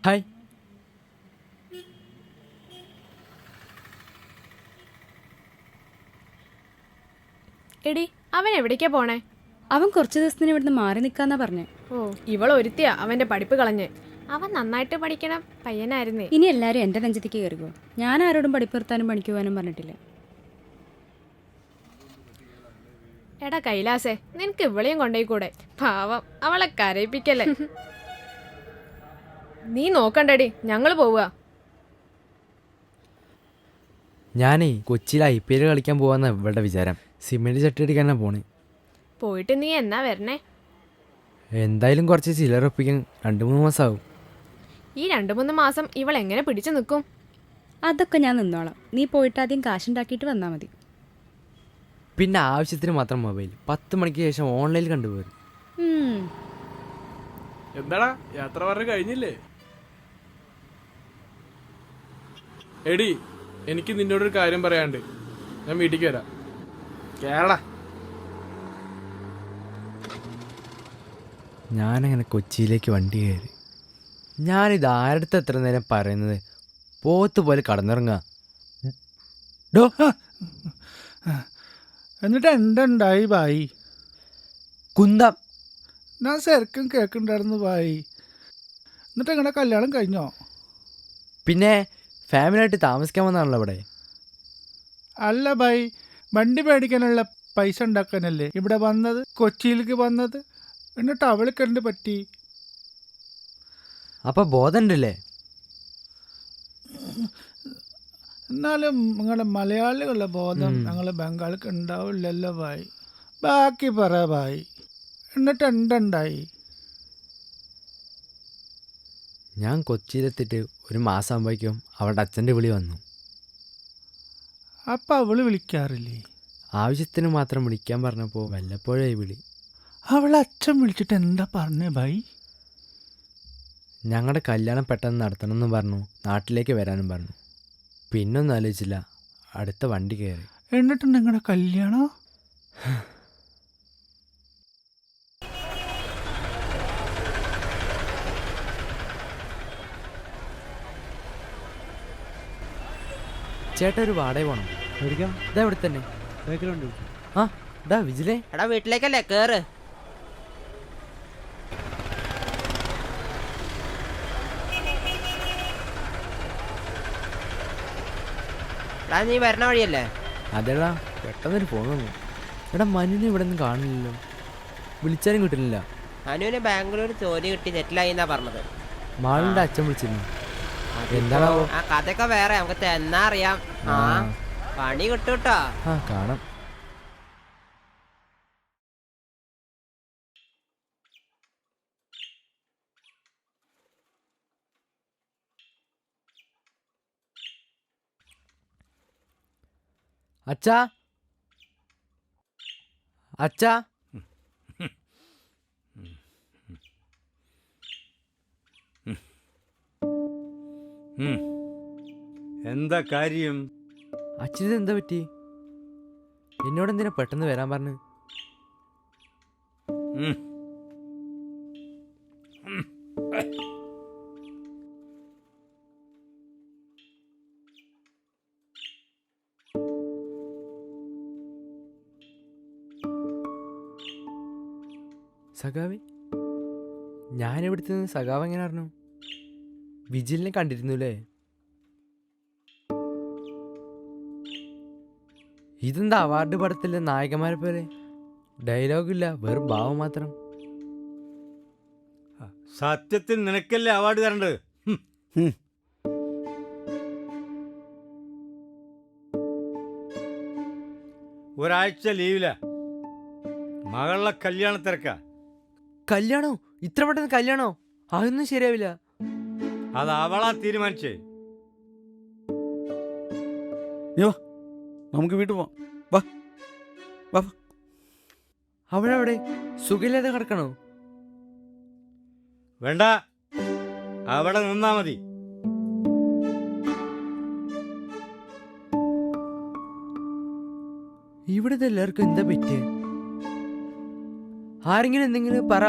ഹായ്. എടി, അവൻ എവിടേക്കാ പോണേ? അവൻ കുറച്ച് ദിവസത്തിന് ഇവിടുന്ന് മാറി നിൽക്കാന്നാ പറഞ്ഞേ. ഓ, ഇവൾ ഒരുത്തിയാ അവന്റെ പഠിപ്പ് കളഞ്ഞ്. അവൻ നന്നായിട്ട് പഠിക്കണം പയ്യനായിരുന്നേ. ഇനി എല്ലാരും എന്റെ നെഞ്ചത്തേക്ക് കയറിക്കോ. ഞാൻ ആരോടും പഠിപ്പ് നിർത്താനും പണിക്ക് പോകാനും പറഞ്ഞിട്ടില്ല. എടാ കൈലാസേ, നിനക്ക് ഇവളെയും കൊണ്ടേക്കൂടെ? പാവം, അവളെ കരയിപ്പിക്കല്ലേ. നീ നോക്കണ്ടടി, ഞങ്ങള് പോവുക. ഞാനേ കൊച്ചിയിൽ IPL കളിക്കാൻ പോവാന്ന ഇവളുടെ വിചാരം. സിമെന്റ് ചട്ടി അടിക്കാനാ പോണേ. പോയിട്ട് നീ എന്നാ വരണേ? എന്തായാലും കുറച്ച് ചില്ലറ ഒപ്പിക്കാൻ 2-3 മാസമാവും. ഈ 2-3 മാസം ഇവൾ എങ്ങനെ പിടിച്ചു നിൽക്കും? അതൊക്കെ ഞാൻ നിന്നോളാം. നീ പോയിട്ട് ആദ്യം കാശുണ്ടാക്കിയിട്ട് വന്നാൽ മതി. പിന്നെ ആവശ്യത്തിന് മാത്രം മൊബൈൽ 10 മണിക്ക് ശേഷം ഓൺലൈനിൽ കണ്ടുപോരും. എന്താടാ യാത്ര പറഞ്ഞ് കഴിഞ്ഞില്ലേ? എടി, എനിക്ക് നിന്നോടൊരു കാര്യം പറയാണ്ട്. ഞാൻ വീട്ടിലേക്ക് വരാം. കേരള ഞാനങ്ങനെ കൊച്ചിയിലേക്ക് വണ്ടി കയറി. ഞാനിത് ആരടുത്ത് എത്ര നേരം പറയുന്നത്? പോത്ത് പോലെ കടന്നിറങ്ങാ. എന്നിട്ട് എന്തുണ്ടായി ബായി? കുന്തം ഞാൻ ശരിക്കും കേൾക്കുന്നുണ്ടായിരുന്നു ബായി. എന്നിട്ട് നിങ്ങളുടെ കല്യാണം കഴിഞ്ഞോ? പിന്നെ ഫാമിലിയായിട്ട് താമസിക്കാൻ വന്നാണല്ലോ ഇവിടെ. അല്ല ബായി, വണ്ടി മേടിക്കാനുള്ള പൈസ ഉണ്ടാക്കാനല്ലേ ഇവിടെ വന്നത്, കൊച്ചിയിലേക്ക് വന്നത്? എന്നിട്ട് അവൾക്ക് എന്ത് പറ്റി? അപ്പൊ ബോധമുണ്ടല്ലേ? എന്നാലും നിങ്ങളെ മലയാളികളുടെ ബോധം ഞങ്ങളെ ബംഗാളിക്ക് ഉണ്ടാവില്ലല്ലോ ബായി. ബാക്കി പറ ബായി. എന്നിട്ട് എന്തുണ്ടായി? ഞാൻ കൊച്ചിയിലെത്തിയിട്ട് 1 മാസം ആകുമ്പോഴേക്കും അവളുടെ അച്ഛൻ്റെ വിളി വന്നു. അപ്പം അവള് വിളിക്കാറില്ലേ? ആവശ്യത്തിന് മാത്രം വിളിക്കാൻ പറഞ്ഞപ്പോൾ വല്ലപ്പോഴായി വിളി. അവളെ അച്ഛൻ വിളിച്ചിട്ട് എന്താ പറഞ്ഞേ ബായി? ഞങ്ങളുടെ കല്യാണം പെട്ടെന്ന് നടത്തണമെന്നും പറഞ്ഞു, നാട്ടിലേക്ക് വരാനും പറഞ്ഞു. പിന്നൊന്നും ആലോചിച്ചില്ല, അടുത്ത വണ്ടി കയറി. എന്നിട്ട് നിങ്ങളുടെ കല്യാണം? ചേട്ടാ ഒരു വാടക വേണം. മേടിക്കാം. ഇതെവിടെ തന്നെ. ആ ഡാ വിജിലേ, എടാ വീട്ടിലേക്കല്ലേ കേറ്. എടാ നീ വരണ വഴിയല്ലേ? അതെടാ പെട്ടെന്നൊരു ഫോൺ വന്നു. എടാ മനുവിനെ ഇവിടെ ഒന്നും കാണില്ലല്ലോ, വിളിച്ചാലും കിട്ടുന്നില്ല. അനുവിന് ബാംഗ്ലൂർ ജോലി കിട്ടി സെറ്റിലായി എന്നാ പറഞ്ഞത്. മാളിന്റെ അച്ഛൻ വിളിച്ചിരുന്നു. എന്താണാവോ? ആ കഥയൊക്കെ വേറെ, നമുക്ക് എന്നാ അറിയാം. ആ പണി കിട്ടൂട്ടോ. ആ കാണാം. അച്ഛാ, അച്ഛാ. എന്താ കാര്യം? അച്ഛന് എന്താ പറ്റി? എന്നോട് എന്തിനാ പെട്ടെന്ന് വരാൻ പറഞ്ഞു? സഖാവി, ഞാനിവിടുത്തെ സഖാവ് എങ്ങനെ അറിഞ്ഞു? വിജിലിനെ കണ്ടിരുന്നു അല്ലേ? ഇതെന്താ അവാർഡ് പടത്തിലെ നായകന്മാരെ പോലെ? ഡയലോഗില്ല, വെറും ഭാവം മാത്രം. സത്യത്തിൽ നിനക്കല്ലേ അവാർഡ് തരേണ്ടത്? ഒരാഴ്ച ലീവില, മകളുടെ കല്യാണ തിരക്ക. കല്യാണോ? ഇത്ര പെട്ടെന്ന് കല്യാണോ? അതൊന്നും ശരിയാവില്ല. അത് അവളാ തീരുമാനിച്ചേ. നമുക്ക് വീട്ടിൽ പോവാം. വാ വാ. അവളവിടെ സുഖമില്ലാതെ കിടക്കണോ? വേണ്ട, അവിടെ നിന്നാ മതി. ഇവിടുത്തെ എല്ലാവർക്കും എന്താ പറ്റിയ? ആരെങ്കിലും എന്തെങ്കിലും പറ.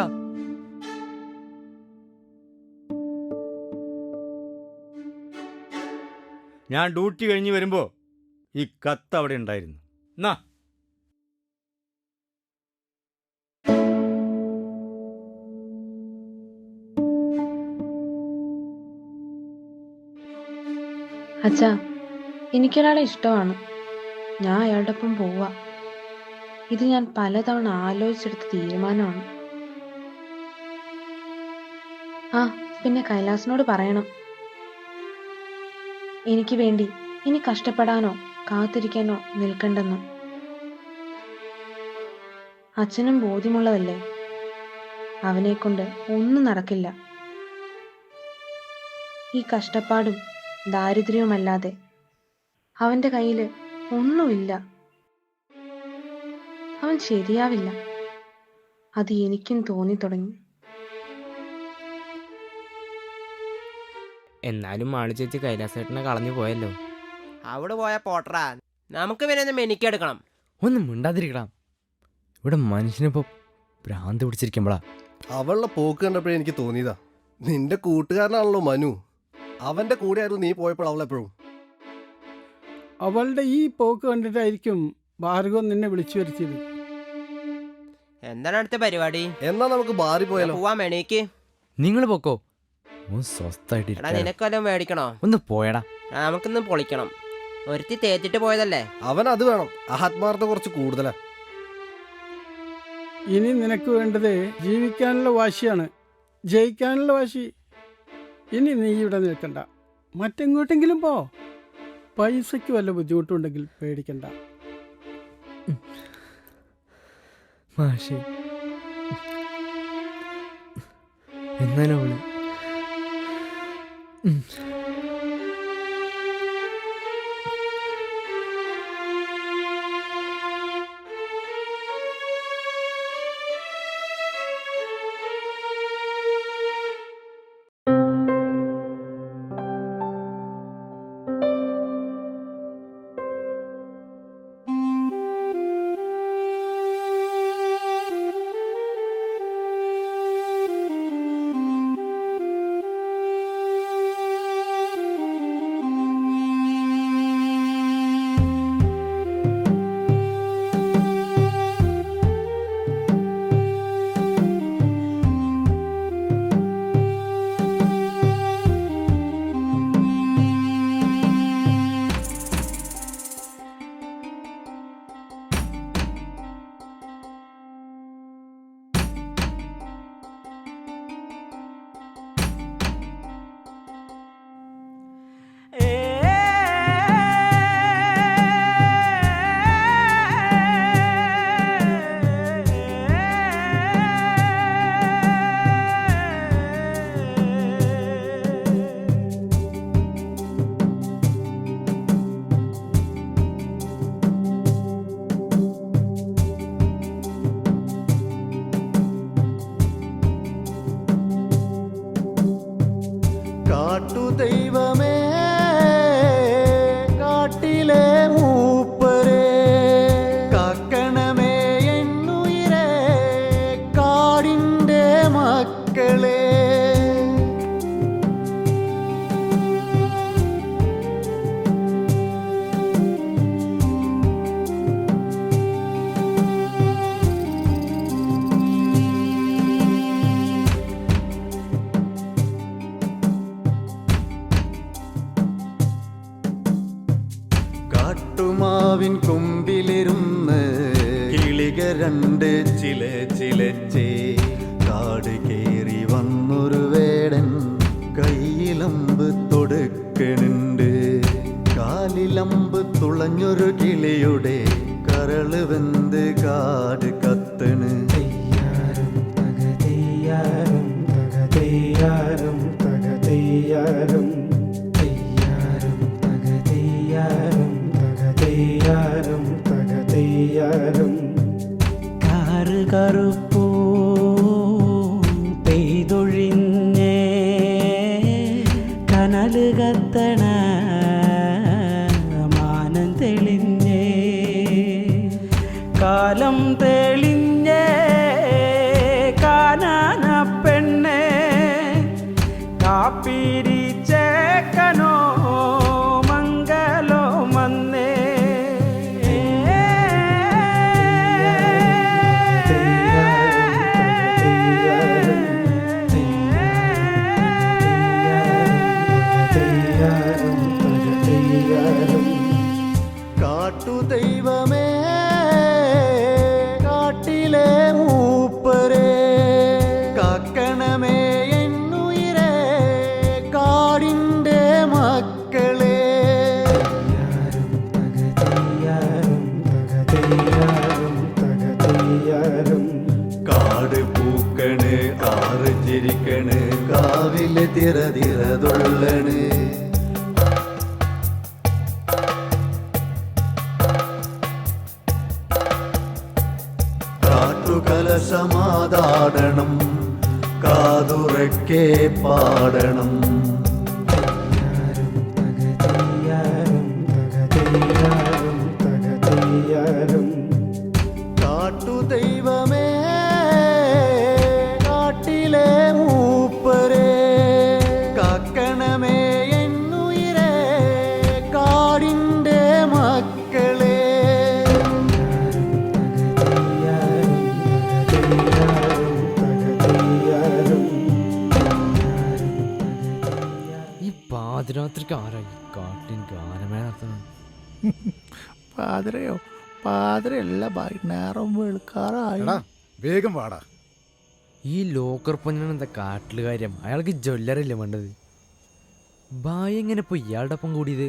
ഞാൻ ഡ്യൂട്ടി കഴിഞ്ഞ് വരുമ്പോ ഈ കത്ത് അവിടെ ഉണ്ടായിരുന്നു. എന്നാ അച്ഛാ, എനിക്കൊരാളെ ഇഷ്ടമാണ്. ഞാൻ അയാളുടെ ഒപ്പം പോവാ. ഇത് ഞാൻ പലതവണ ആലോചിച്ചെടുത്ത തീരുമാനമാണ്. ആ പിന്നെ കൈലാസിനോട് പറയണം, എനിക്ക് വേണ്ടി ഇനി കഷ്ടപ്പെടാനോ കാത്തിരിക്കാനോ നിൽക്കണ്ടെന്ന്. അച്ഛനും ബോധ്യമുള്ളതല്ലേ, അവനെക്കൊണ്ട് ഒന്നും നടക്കില്ല. ഈ കഷ്ടപ്പാടും ദാരിദ്ര്യവുമല്ലാതെ അവന്റെ കയ്യിൽ ഒന്നുമില്ല. അവൻ ശരിയാവില്ല. അത് എനിക്കും തോന്നി തുടങ്ങി. എന്നാലും മാളി ചേച്ചി കൈലാസേട്ടനെ കളഞ്ഞു പോയല്ലോ. അവിടെ പോയ പോട്ടറാ, നമുക്ക് പിന്നെ ഒന്ന് മെനിക്കെടുക്കണം. ഒന്നും മിണ്ടാതിരിക്കണം. ഇവിടെ മനുഷ്യനിപ്പോ ഭ്രാന്ത് പിടിച്ചിരിക്കുമ്പോളാ. അവളുടെ പോക്ക് കണ്ടപ്പോഴേ എനിക്ക് തോന്നിയതാ, നിന്റെ കൂട്ടുകാരനാണല്ലോ മനു. അവന്റെ കൂടെ ആയിരുന്നു നീ പോയപ്പോൾ അവളെപ്പോഴും. അവളുടെ ഈ പോക്ക് കണ്ടിട്ടായിരിക്കും ഭാർഗവൻ നിന്നെ വിളിച്ചു വരുത്തിയത്. എന്താണ് അടുത്ത പരിപാടി? എന്നാ നമുക്ക് ബാറി പോയാലോ? പോവാൻ വേണേക്ക്. നിങ്ങൾ പൊക്കോ, എടാ സ്വസ്ഥായിട്ട് നിനക്ക് വല്ലതും മേടിക്കണോ? ഒന്ന് പോയടാ. നമുക്കിന്ന് പൊളിക്കണം. ഒരുത്തി തേച്ചിട്ട് പോയതല്ലേ. അവൻ അത് വേണം, ആത്മാർത്ഥ കുറച്ച് കൂടുതലാ. ഇനി നിനക്ക് വേണ്ടത് ജീവിക്കാനുള്ള വാശിയാണ്, ജയിക്കാനുള്ള വാശി. ഇനി നീ ഇവിടെ നിൽക്കണ്ട, മറ്റെങ്ങോട്ടെങ്കിലും പോ. പൈസയ്ക്ക് വല്ല ബുദ്ധിമുട്ടുണ്ടെങ്കിൽ പേടിക്കണ്ട. മാഷേ, എന്നാലും അവള് കാട്ടുദൈവമേ കാട്ടിലെ മൂപ്പരേ കാക്കണമേ എന്നുയിരേ കാടിൻ്റെ മക്കളെ. കാട്ടുമാവിൻ കൊമ്പിലിരുന്ന് കിളിക രണ്ട് ചിലച്ചേ കാട് കേറി വന്നൊരു വേടൻ കയ്യിലമ്പ് തൊടുക്കണുണ്ട്. കാലിലമ്പ് തുളഞ്ഞൊരു കിളിയുടെ കരള് വെന്ത് കാട് കത്തണ്. കാറ് കറുപ്പൂ പെയ്തൊഴിഞ്ഞേ കനല് കത്തണ മാനം തെളിഞ്ഞേ കാലം തെളിഞ്ഞേ കാനാന പെണ്ണേ കാപ്പിരിച്ചേക്കനോ മംഗലോ മന്നേ. കാട്ടുദൈവമേ കാട്ടിലെ മൂപ്പരേ കാക്കണമേ എന്നുയിരേ കാടിൻ്റെ മക്കളെ. കാട് പൂക്കണ് കാറ് ചിരിക്കണ് കാവില് തിരതിരതുള്ളണ്. കാട്ടുകലശമാതാടണം കാതുറക്കെ പാടണം. കാട്ടുദൈവമേ കാട്ടിലെ മൂപ്പരേ കാക്കണമേ എന്നുയിരേ കാടിൻ്റെ മക്കളെ. ഈ പാതിരാത്രിക്ക് ആരായി കാട്ടിൻ ഗാനമേള നടത്തണം? പാതിരയോ പാതിരയല്ല ഭായി, നേരം വെളുക്കാറായി. വേഗം വാടാ. ഈ ലോക്കർ പൊന്നാണ് എന്താ കാട്ടില് കാര്യം? അയാൾക്ക് ജ്വല്ലറിയല്ലേ വേണ്ടത്? ബായ് എങ്ങനെ ഇപ്പൊ ഇയാളുടെ ഒപ്പം കൂടിയത്?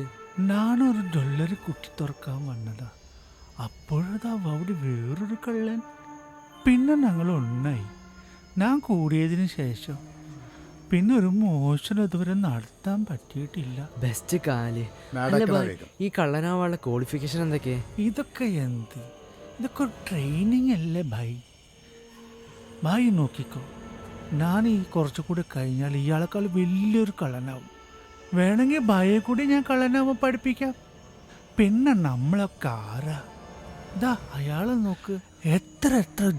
ഞാനൊരു ജ്വല്ലറി കുട്ടി തുറക്കാൻ വന്നതാ. അപ്പോഴതാ അവിടെ വേറൊരു കള്ളൻ. പിന്നെ ഞങ്ങൾ ഒന്നായി. ഞാൻ കൂടിയതിന് ശേഷം പിന്നെ ഒരു മോശം ഇതുവരെ നടത്താൻ പറ്റിയിട്ടില്ല. ബെസ്റ്റ് കാല്. അല്ല ബായ്, ഈ കള്ളനാവാനുള്ള ക്വാളിഫിക്കേഷൻ എന്തൊക്കെ? ഇതൊക്കെ എന്ത്? ഇതൊക്കെ ഒരു ട്രെയിനിങ് അല്ലേ ഭായി? ഭായി നോക്കിക്കോ, ഞാൻ ഈ കുറച്ചുകൂടി കഴിഞ്ഞാൽ ഇയാളെക്കാൾ വലിയൊരു കള്ളനാവും. വേണമെങ്കിൽ ഭായിയെ കൂടി ഞാൻ കള്ളനാവാൻ പഠിപ്പിക്കാം. പിന്നെ നമ്മളൊക്കെ ആരാ? ഇതാ അയാളെ നോക്ക്, എത്ര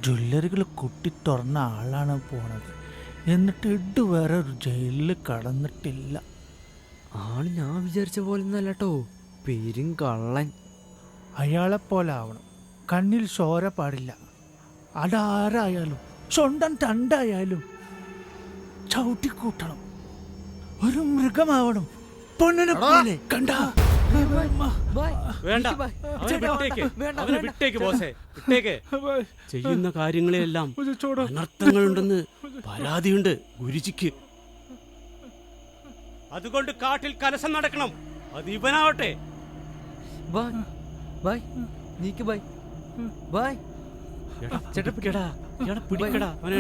ജ്വല്ലറികൾ കുട്ടി തുറന്ന ആളാണ് പോണത്. എന്നിട്ട് ഇതുവരെ ഒരു ജയിലിൽ കടന്നിട്ടില്ല. ആള് ഞാൻ വിചാരിച്ച പോലെ ഒന്നല്ലോ, പേരും കള്ളൻ. അയാളെപ്പോലെ ആവണം. കണ്ണിൽ ചോര പാടില്ല. അതാരായാലും സ്വന്തം തണ്ടായാലും ചവിട്ടിക്കൂട്ടണം. ഒരു മൃഗമാവണം. പൊന്നിനെ പോലെ കണ്ടാ. വേണ്ട, അവനെ വിട്ടേക്ക്, അവനെ വിട്ടേക്ക് ബോസേ, വിട്ടേക്ക്. ചെയ്യുന്ന കാര്യങ്ങളിലെല്ലാം അനർത്ഥങ്ങളുണ്ടെന്ന് പരാതിയുണ്ട് ഗുരുജിക്ക്. അതുകൊണ്ട് കാട്ടിൽ കലശം നടക്കണം. അത് ഇവനാവട്ടെ. പിടിക്കടാ, അവനെ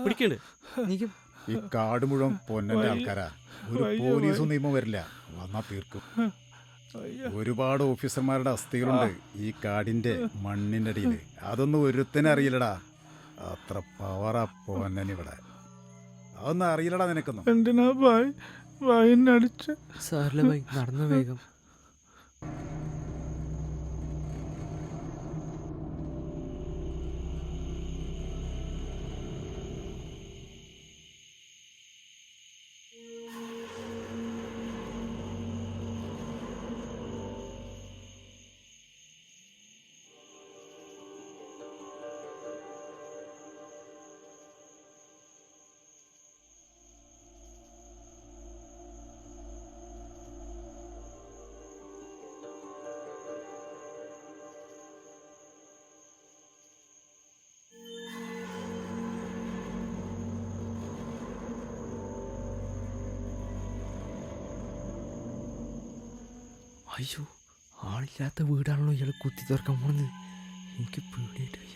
പിടിക്കണ്ട്. ഈ കാട് മുഴുവൻ പൊന്നന്റെ ആൾക്കാരാ. ഒരു പോലീസും നിയമം വരില്ല, വന്നാ തീർക്കും. ഒരുപാട് ഓഫീസർമാരുടെ അസ്ഥികളുണ്ട് ഈ കാടിന്റെ മണ്ണിന്റെ അടിയിൽ. അതൊന്നും ഒരുത്തനെ അറിയില്ലടാ. അത്ര പവറാ പൊന്നനിവിടെ. അതൊന്നും അറിയില്ലടാ നിനക്കൊന്നും. എന്തിനാ ഭായ് ഭായിനെ അടിച്ച്? സാറിലെ ഭായ് നടന്ന വേഗം. അയ്യോ, ആളില്ലാത്ത വീടാണല്ലോ ഇയാൾ കുത്തി തുറക്കാൻ പോണത്. എനിക്ക് പേടിയായിട്ട് വയ്യ.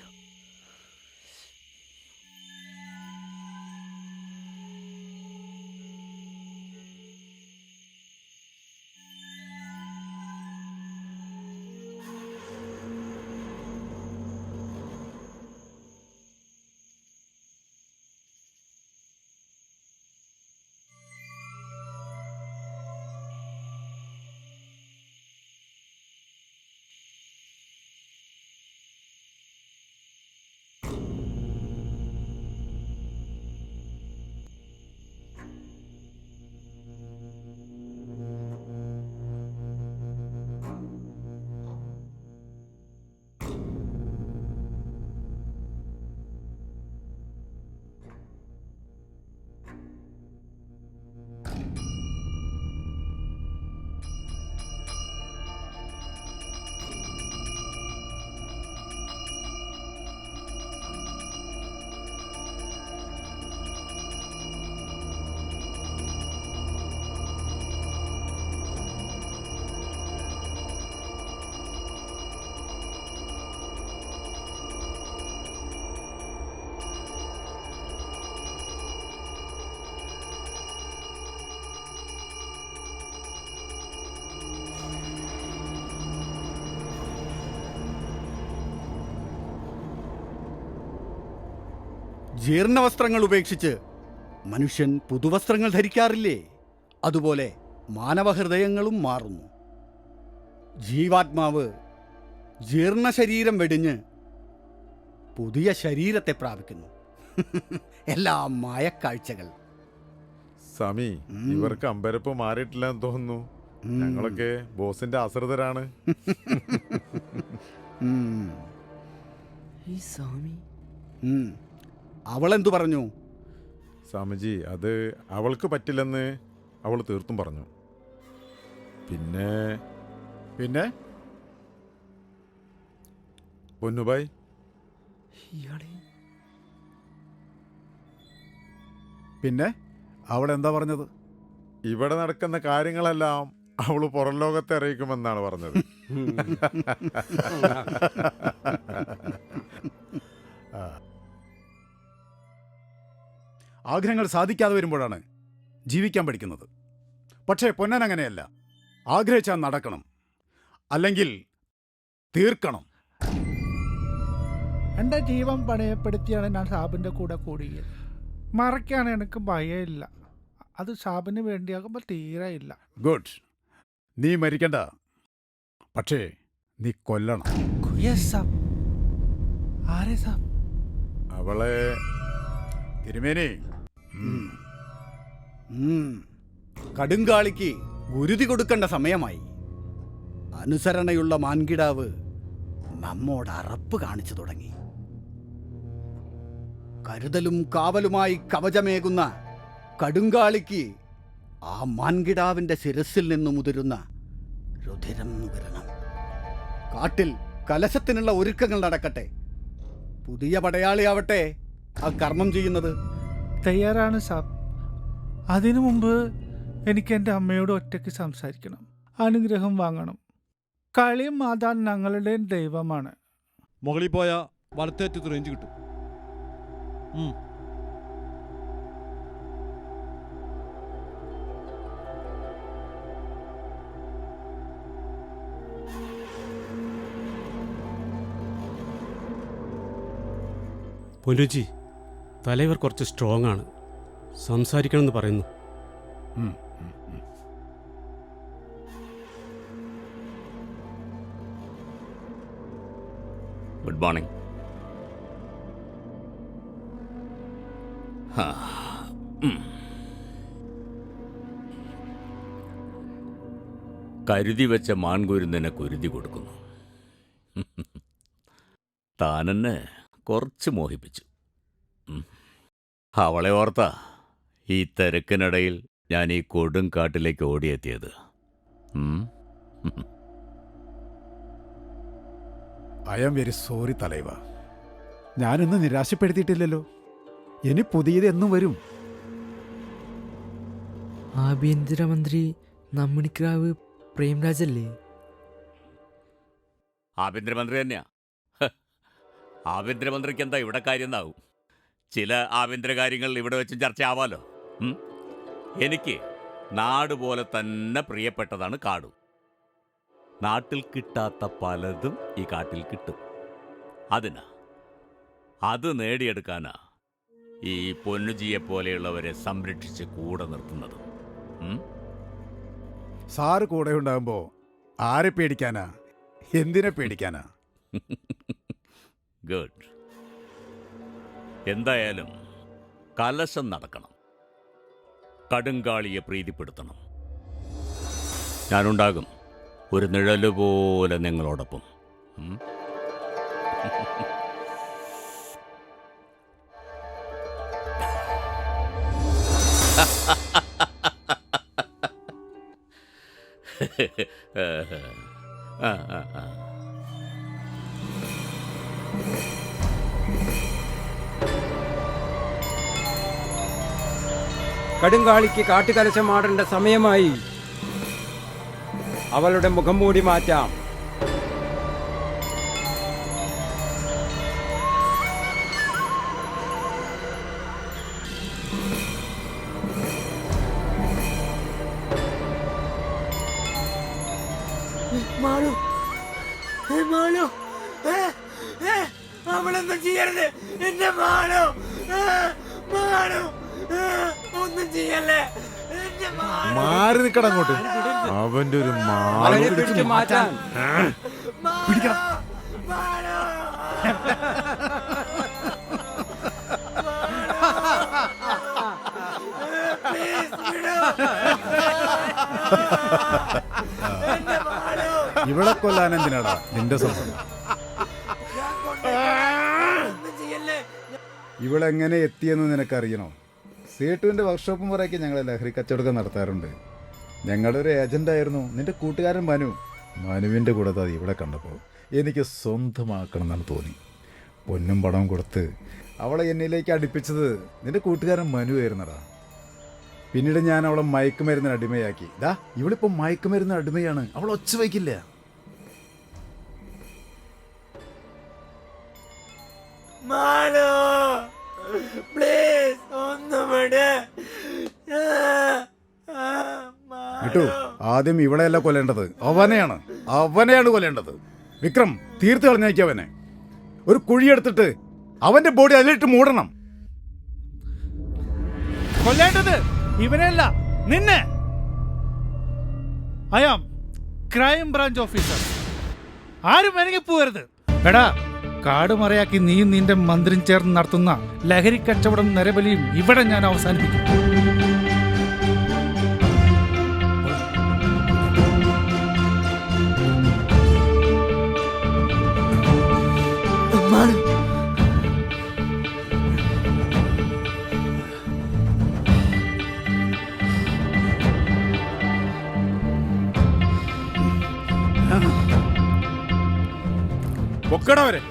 ജീർണവസ്ത്രങ്ങൾ ഉപേക്ഷിച്ച് മനുഷ്യൻ പുതുവസ്ത്രങ്ങൾ ധരിക്കാറില്ലേ? അതുപോലെ മാനവഹൃദയങ്ങളും മാറുന്നു. ജീവാത്മാവ് ജീർണശരീരം വെടിഞ്ഞ് പുതിയ ശരീരത്തെ പ്രാപിക്കുന്നു. എല്ലാം മായക്കാഴ്ചകൾ. സമി, ഇവർക്ക് അമ്പരപ്പ് മാറിയിട്ടില്ലെന്ന് തോന്നുന്നു. ഞങ്ങളൊക്കെ ബോസിന്റെ ആശ്രിതരാണ്. ഈ സ്വാമി അവളെന്തു പറഞ്ഞു? സ്വാമിജി, അത് അവൾക്ക് പറ്റില്ലെന്ന് അവൾ തീർത്തും പറഞ്ഞു. പിന്നെ പിന്നെ പൊന്നുബായ്, പിന്നെ അവളെന്താ പറഞ്ഞത്? ഇവിടെ നടക്കുന്ന കാര്യങ്ങളെല്ലാം അവള് പുറം ലോകത്തെ അറിയിക്കുമെന്നാണ് പറഞ്ഞത്. ആഗ്രഹങ്ങൾ സാധിക്കാതെ വരുമ്പോഴാണ് ജീവിക്കാൻ പഠിക്കുന്നത്. പക്ഷേ പൊന്നൻ അങ്ങനെയല്ല. ആഗ്രഹിച്ചാൽ നടക്കണം, അല്ലെങ്കിൽ തീർക്കണം. എൻ്റെ ജീവൻ പണയപ്പെടുത്തിയാണ് ഞാൻ സാബിൻ്റെ കൂടെ കൂടിയത്. മറയ്ക്കാൻ എനിക്ക് ഭയമില്ല. അത് സാബിന് വേണ്ടിയാകുമ്പോൾ തീരെ ഇല്ല. ഗുഡ്. നീ മരിക്കണ്ട, പക്ഷേ നീ കൊല്ലണം. ആരെ സാബ്? അവളെ തിരുമേനി, കടുങ്കാളിക്ക് ഗുരുതി കൊടുക്കേണ്ട സമയമായി. അനുസരണയുള്ള മാൻകിടാവ് നമ്മോട് അറപ്പ് കാണിച്ചു തുടങ്ങി. കരുതലും കാവലുമായി കവചമേകുന്ന കടുങ്കാളിക്ക് ആ മാൻകിടാവിന്റെ ശിരസിൽ നിന്നു മുതിരുന്ന രുധിരം നുകരണം. കാട്ടിൽ കലശത്തിനുള്ള ഒരുക്കങ്ങൾ നടക്കട്ടെ. പുതിയ പടയാളിയാവട്ടെ ആ കർമ്മം ചെയ്യുന്നത്. തയ്യാറാണ് സാബ്. അതിനു മുമ്പ് എനിക്ക് എൻ്റെ അമ്മയോട് ഒറ്റയ്ക്ക് സംസാരിക്കണം, അനുഗ്രഹം വാങ്ങണം. കളിയും മാതാൻ ഞങ്ങളുടെ ദൈവമാണ്. മുകളിൽ പോയ വലത്തേറ്റത്ത് റേഞ്ച് കിട്ടും. പൊന്നുജി, തലൈവർ കുറച്ച് സ്ട്രോങ് ആണ്. സംസാരിക്കണമെന്ന് പറയുന്നു. Good morning. കരുതി വെച്ച മാൻകുരുന്നിനെ കുരുതി കൊടുക്കുന്നു. താനെന്നെ കുറച്ച് മോഹിപ്പിച്ചു. അവളെ ഓർത്താ ഈ തിരക്കിനിടയിൽ ഞാൻ ഈ കൊടും കാട്ടിലേക്ക് ഓടിയെത്തിയത്. ഐ ആം വെരി സോറി തലൈവ. ഞാനിന്ന് നിരാശപ്പെടുത്തിയിട്ടില്ലല്ലോ. ഇനി പുതിയത് എന്നും വരും. ആഭ്യന്തരമന്ത്രി നമ്മണിക്കാവ് പ്രേംരാജല്ലേ? ആഭ്യന്തരമന്ത്രി തന്നെയാ. ആഭ്യന്തരമന്ത്രിക്ക് എന്താ ഇവിടെ കാര്യം എന്നാവും. ചില ആഭ്യന്തര കാര്യങ്ങൾ ഇവിടെ വെച്ചും ചർച്ചയാവാലോ. എനിക്ക് നാട് പോലെ തന്നെ പ്രിയപ്പെട്ടതാണ് കാടും. നാട്ടിൽ കിട്ടാത്ത പലതും ഈ കാട്ടിൽ കിട്ടും. അത് നേടിയെടുക്കാനാ ഈ പൊന്നുജിയെ പോലെയുള്ളവരെ സംരക്ഷിച്ച് കൂടെ നിർത്തുന്നത്. സാറ് കൂടെ ഉണ്ടാകുമ്പോ ആരെ പേടിക്കാനാ? എന്തിനെ പേടിക്കാനാ? ഗുഡ്. എന്തായാലും കലശം നടക്കണം. കടുങ്കാളിയെ പ്രീതിപ്പെടുത്തണം. ഞാനുണ്ടാകും, ഒരു നിഴലുപോലെ നിങ്ങളോടൊപ്പം. കടുങ്കാളിക്ക് കാട്ടുകലശമാടേണ്ട സമയമായി. അവളുടെ മുഖം മൂടി മാറ്റാം. അവളൊന്നും ചെയ്യരുത്. എന്റെ മാണോ, ഒന്നും ചെയ്യല്ലേ. മാറി നിൽക്കണം അങ്ങോട്ട്. അവന്റെ ഒരു മാറ്റാൻ പിടിക്കണം. ഇവിടെ കൊല്ലാൻ എന്തിനാടാ നിന്റെ സ്വന്തം? ഇവളെങ്ങനെ എത്തിയെന്ന് നിനക്കറിയണോ? സേട്ടുവിൻ്റെ വർക്ക്ഷോപ്പും പറയൊക്കെ ഞങ്ങൾ ലഹരി കച്ചവടം നടത്താറുണ്ട്. ഞങ്ങളുടെ ഒരു ഏജൻ്റായിരുന്നു നിന്റെ കൂട്ടുകാരൻ മനു. മനുവിൻ്റെ കൂടെ അത് ഇവിടെ കണ്ടപ്പോൾ എനിക്ക് സ്വന്തമാക്കണം എന്നാണ് തോന്നി. പൊന്നും പണവും കൊടുത്ത് അവളെ എന്നിലേക്ക് അടുപ്പിച്ചത് നിന്റെ കൂട്ടുകാരൻ മനു ആയിരുന്നടാ. പിന്നീട് ഞാൻ അവളെ മയക്കുമരുന്നിന് അടിമയാക്കി. ദാ ഇവളിപ്പോൾ മയക്കുമരുന്ന് അടിമയാണ്. അവൾ ഒച്ച വയ്ക്കില്ല. കിട്ടു, ആദ്യം ഇവളെയല്ല കൊല്ലേണ്ടത്, അവനെയാണ് കൊല്ലേണ്ടത്. വിക്രം, തീർത്ത് കളഞ്ഞേക്ക് അവനെ. ഒരു കുഴിയെടുത്തിട്ട് അവന്റെ ബോഡി അതിലിട്ട് മൂടണം. കൊല്ലേണ്ടത് ഇവനെയല്ല, നിന്നെ. I am crime branch officer. ആരും എനിക്ക് പോകരുത്. എടാ, കാട് മറയാക്കി നീയും നിന്റെ മന്ത്രിയും ചേർന്ന് നടത്തുന്ന ലഹരി കച്ചവടം നരബലിയും ഇവിടെ ഞാൻ അവസാനിപ്പിക്കും. പൊക്കടവരെ.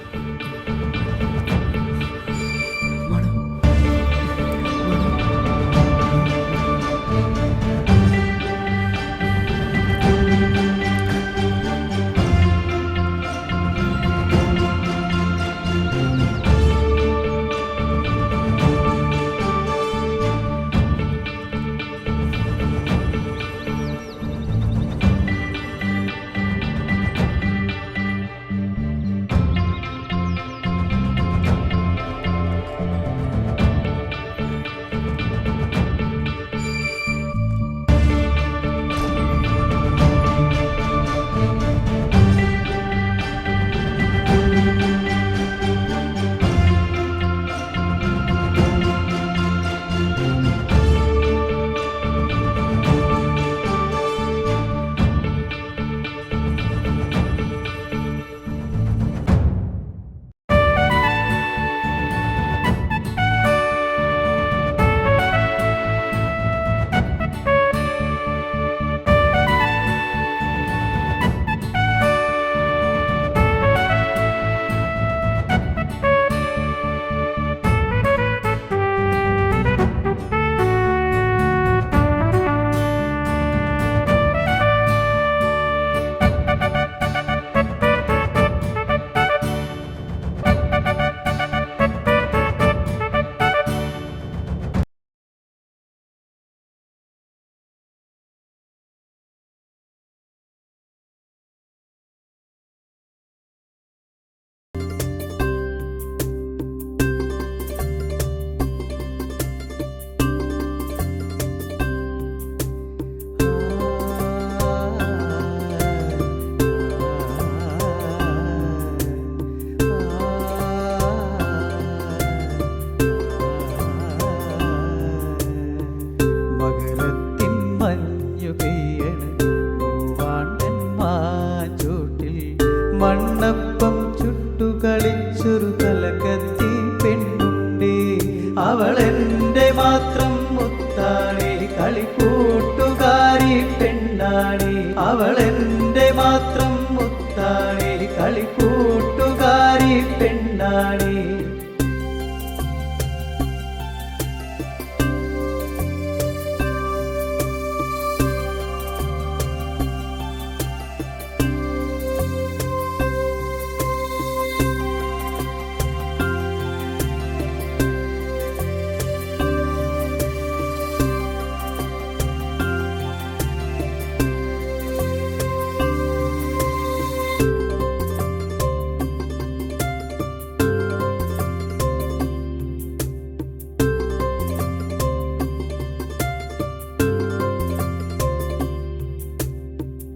അവളെന്റെ മാത്രം മുത്താണി കളിക്കൂട്ടുകാരി പെണ്ണാണി അവളെന്റെ മാത്രം മുത്താണി കളിക്കൂട്ടുകാരി പെണ്ണാണി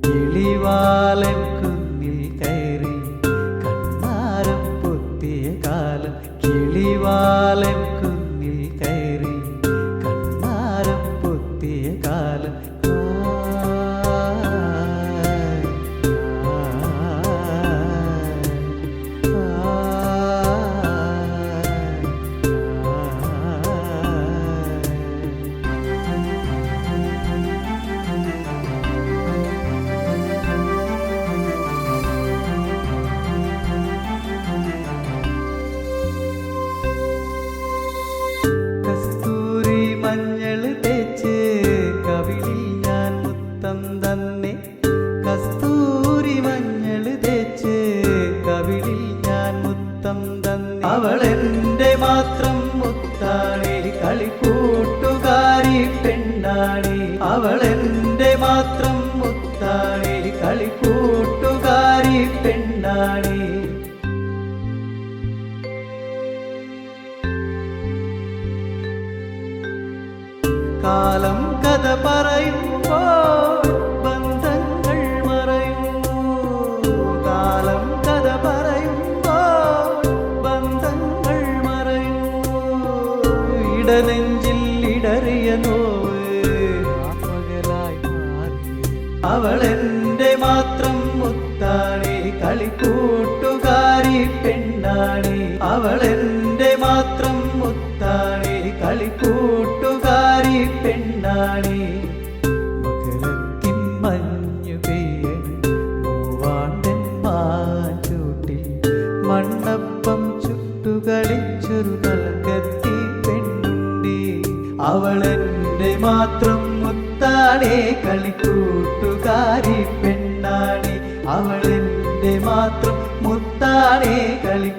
കിളിവാലൻ കുന്നിൽ കയറി കണ്ണാരം പൊത്തിയ കാലം കിളിവാലൻ കുന്നിൽ കയറി കണ്ണാരം പൊത്തിയ കാലം കസ്തൂരി മഞ്ഞൾ തേച്ച് കവിളിൽ ഞാൻ മുത്തം തന്നെ കസ്തൂരി മഞ്ഞൾ തേച്ച് കവിളിൽ ഞാൻ മുത്തം തന്നെ അവളെന്റെ മാത്രം മുത്താണി കളിക്കൂട്ടുകാരി പെണ്ണാണി അവളെന്റെ മാത്രം മുത്താണി കളിക്കൂട്ടുകാരി പെണ്ണാണി കാലം കഥ പറയുമ്പോൾ ബന്ധങ്ങൾ മറയുന്നു കാലം കഥ പറയുമ്പോൾ ബന്ധങ്ങൾ മറയുന്നു ഇടനെഞ്ചിൽ ഇടറിയ നോവ് പകലായി മാറി അവളെന്റെ മാത്രം മുത്താണി കളിക്കൂട്ടുകാരി പെണ്ണാണി അവളെന്റെ മാത്രം മുത്താണി കളിക്കൂട്ടുകാരി പെണ്ണാണി മകരത്തിൻ മഞ്ഞു പെയ്യണ് മൂവാണ്ടൻ മാഞ്ചൂട്ടിൽ മണ്ണപ്പം ചുട്ടുകളിച്ചൊരു നൽകത്തി പെണ്ണുണ്ടി അവളെന്റെ മാത്രം മുത്താണി കളിക്കൂട്ടുകാരി പെണ്ണാണി അവളെന്റെ മാത്രം മുത്താണി കളി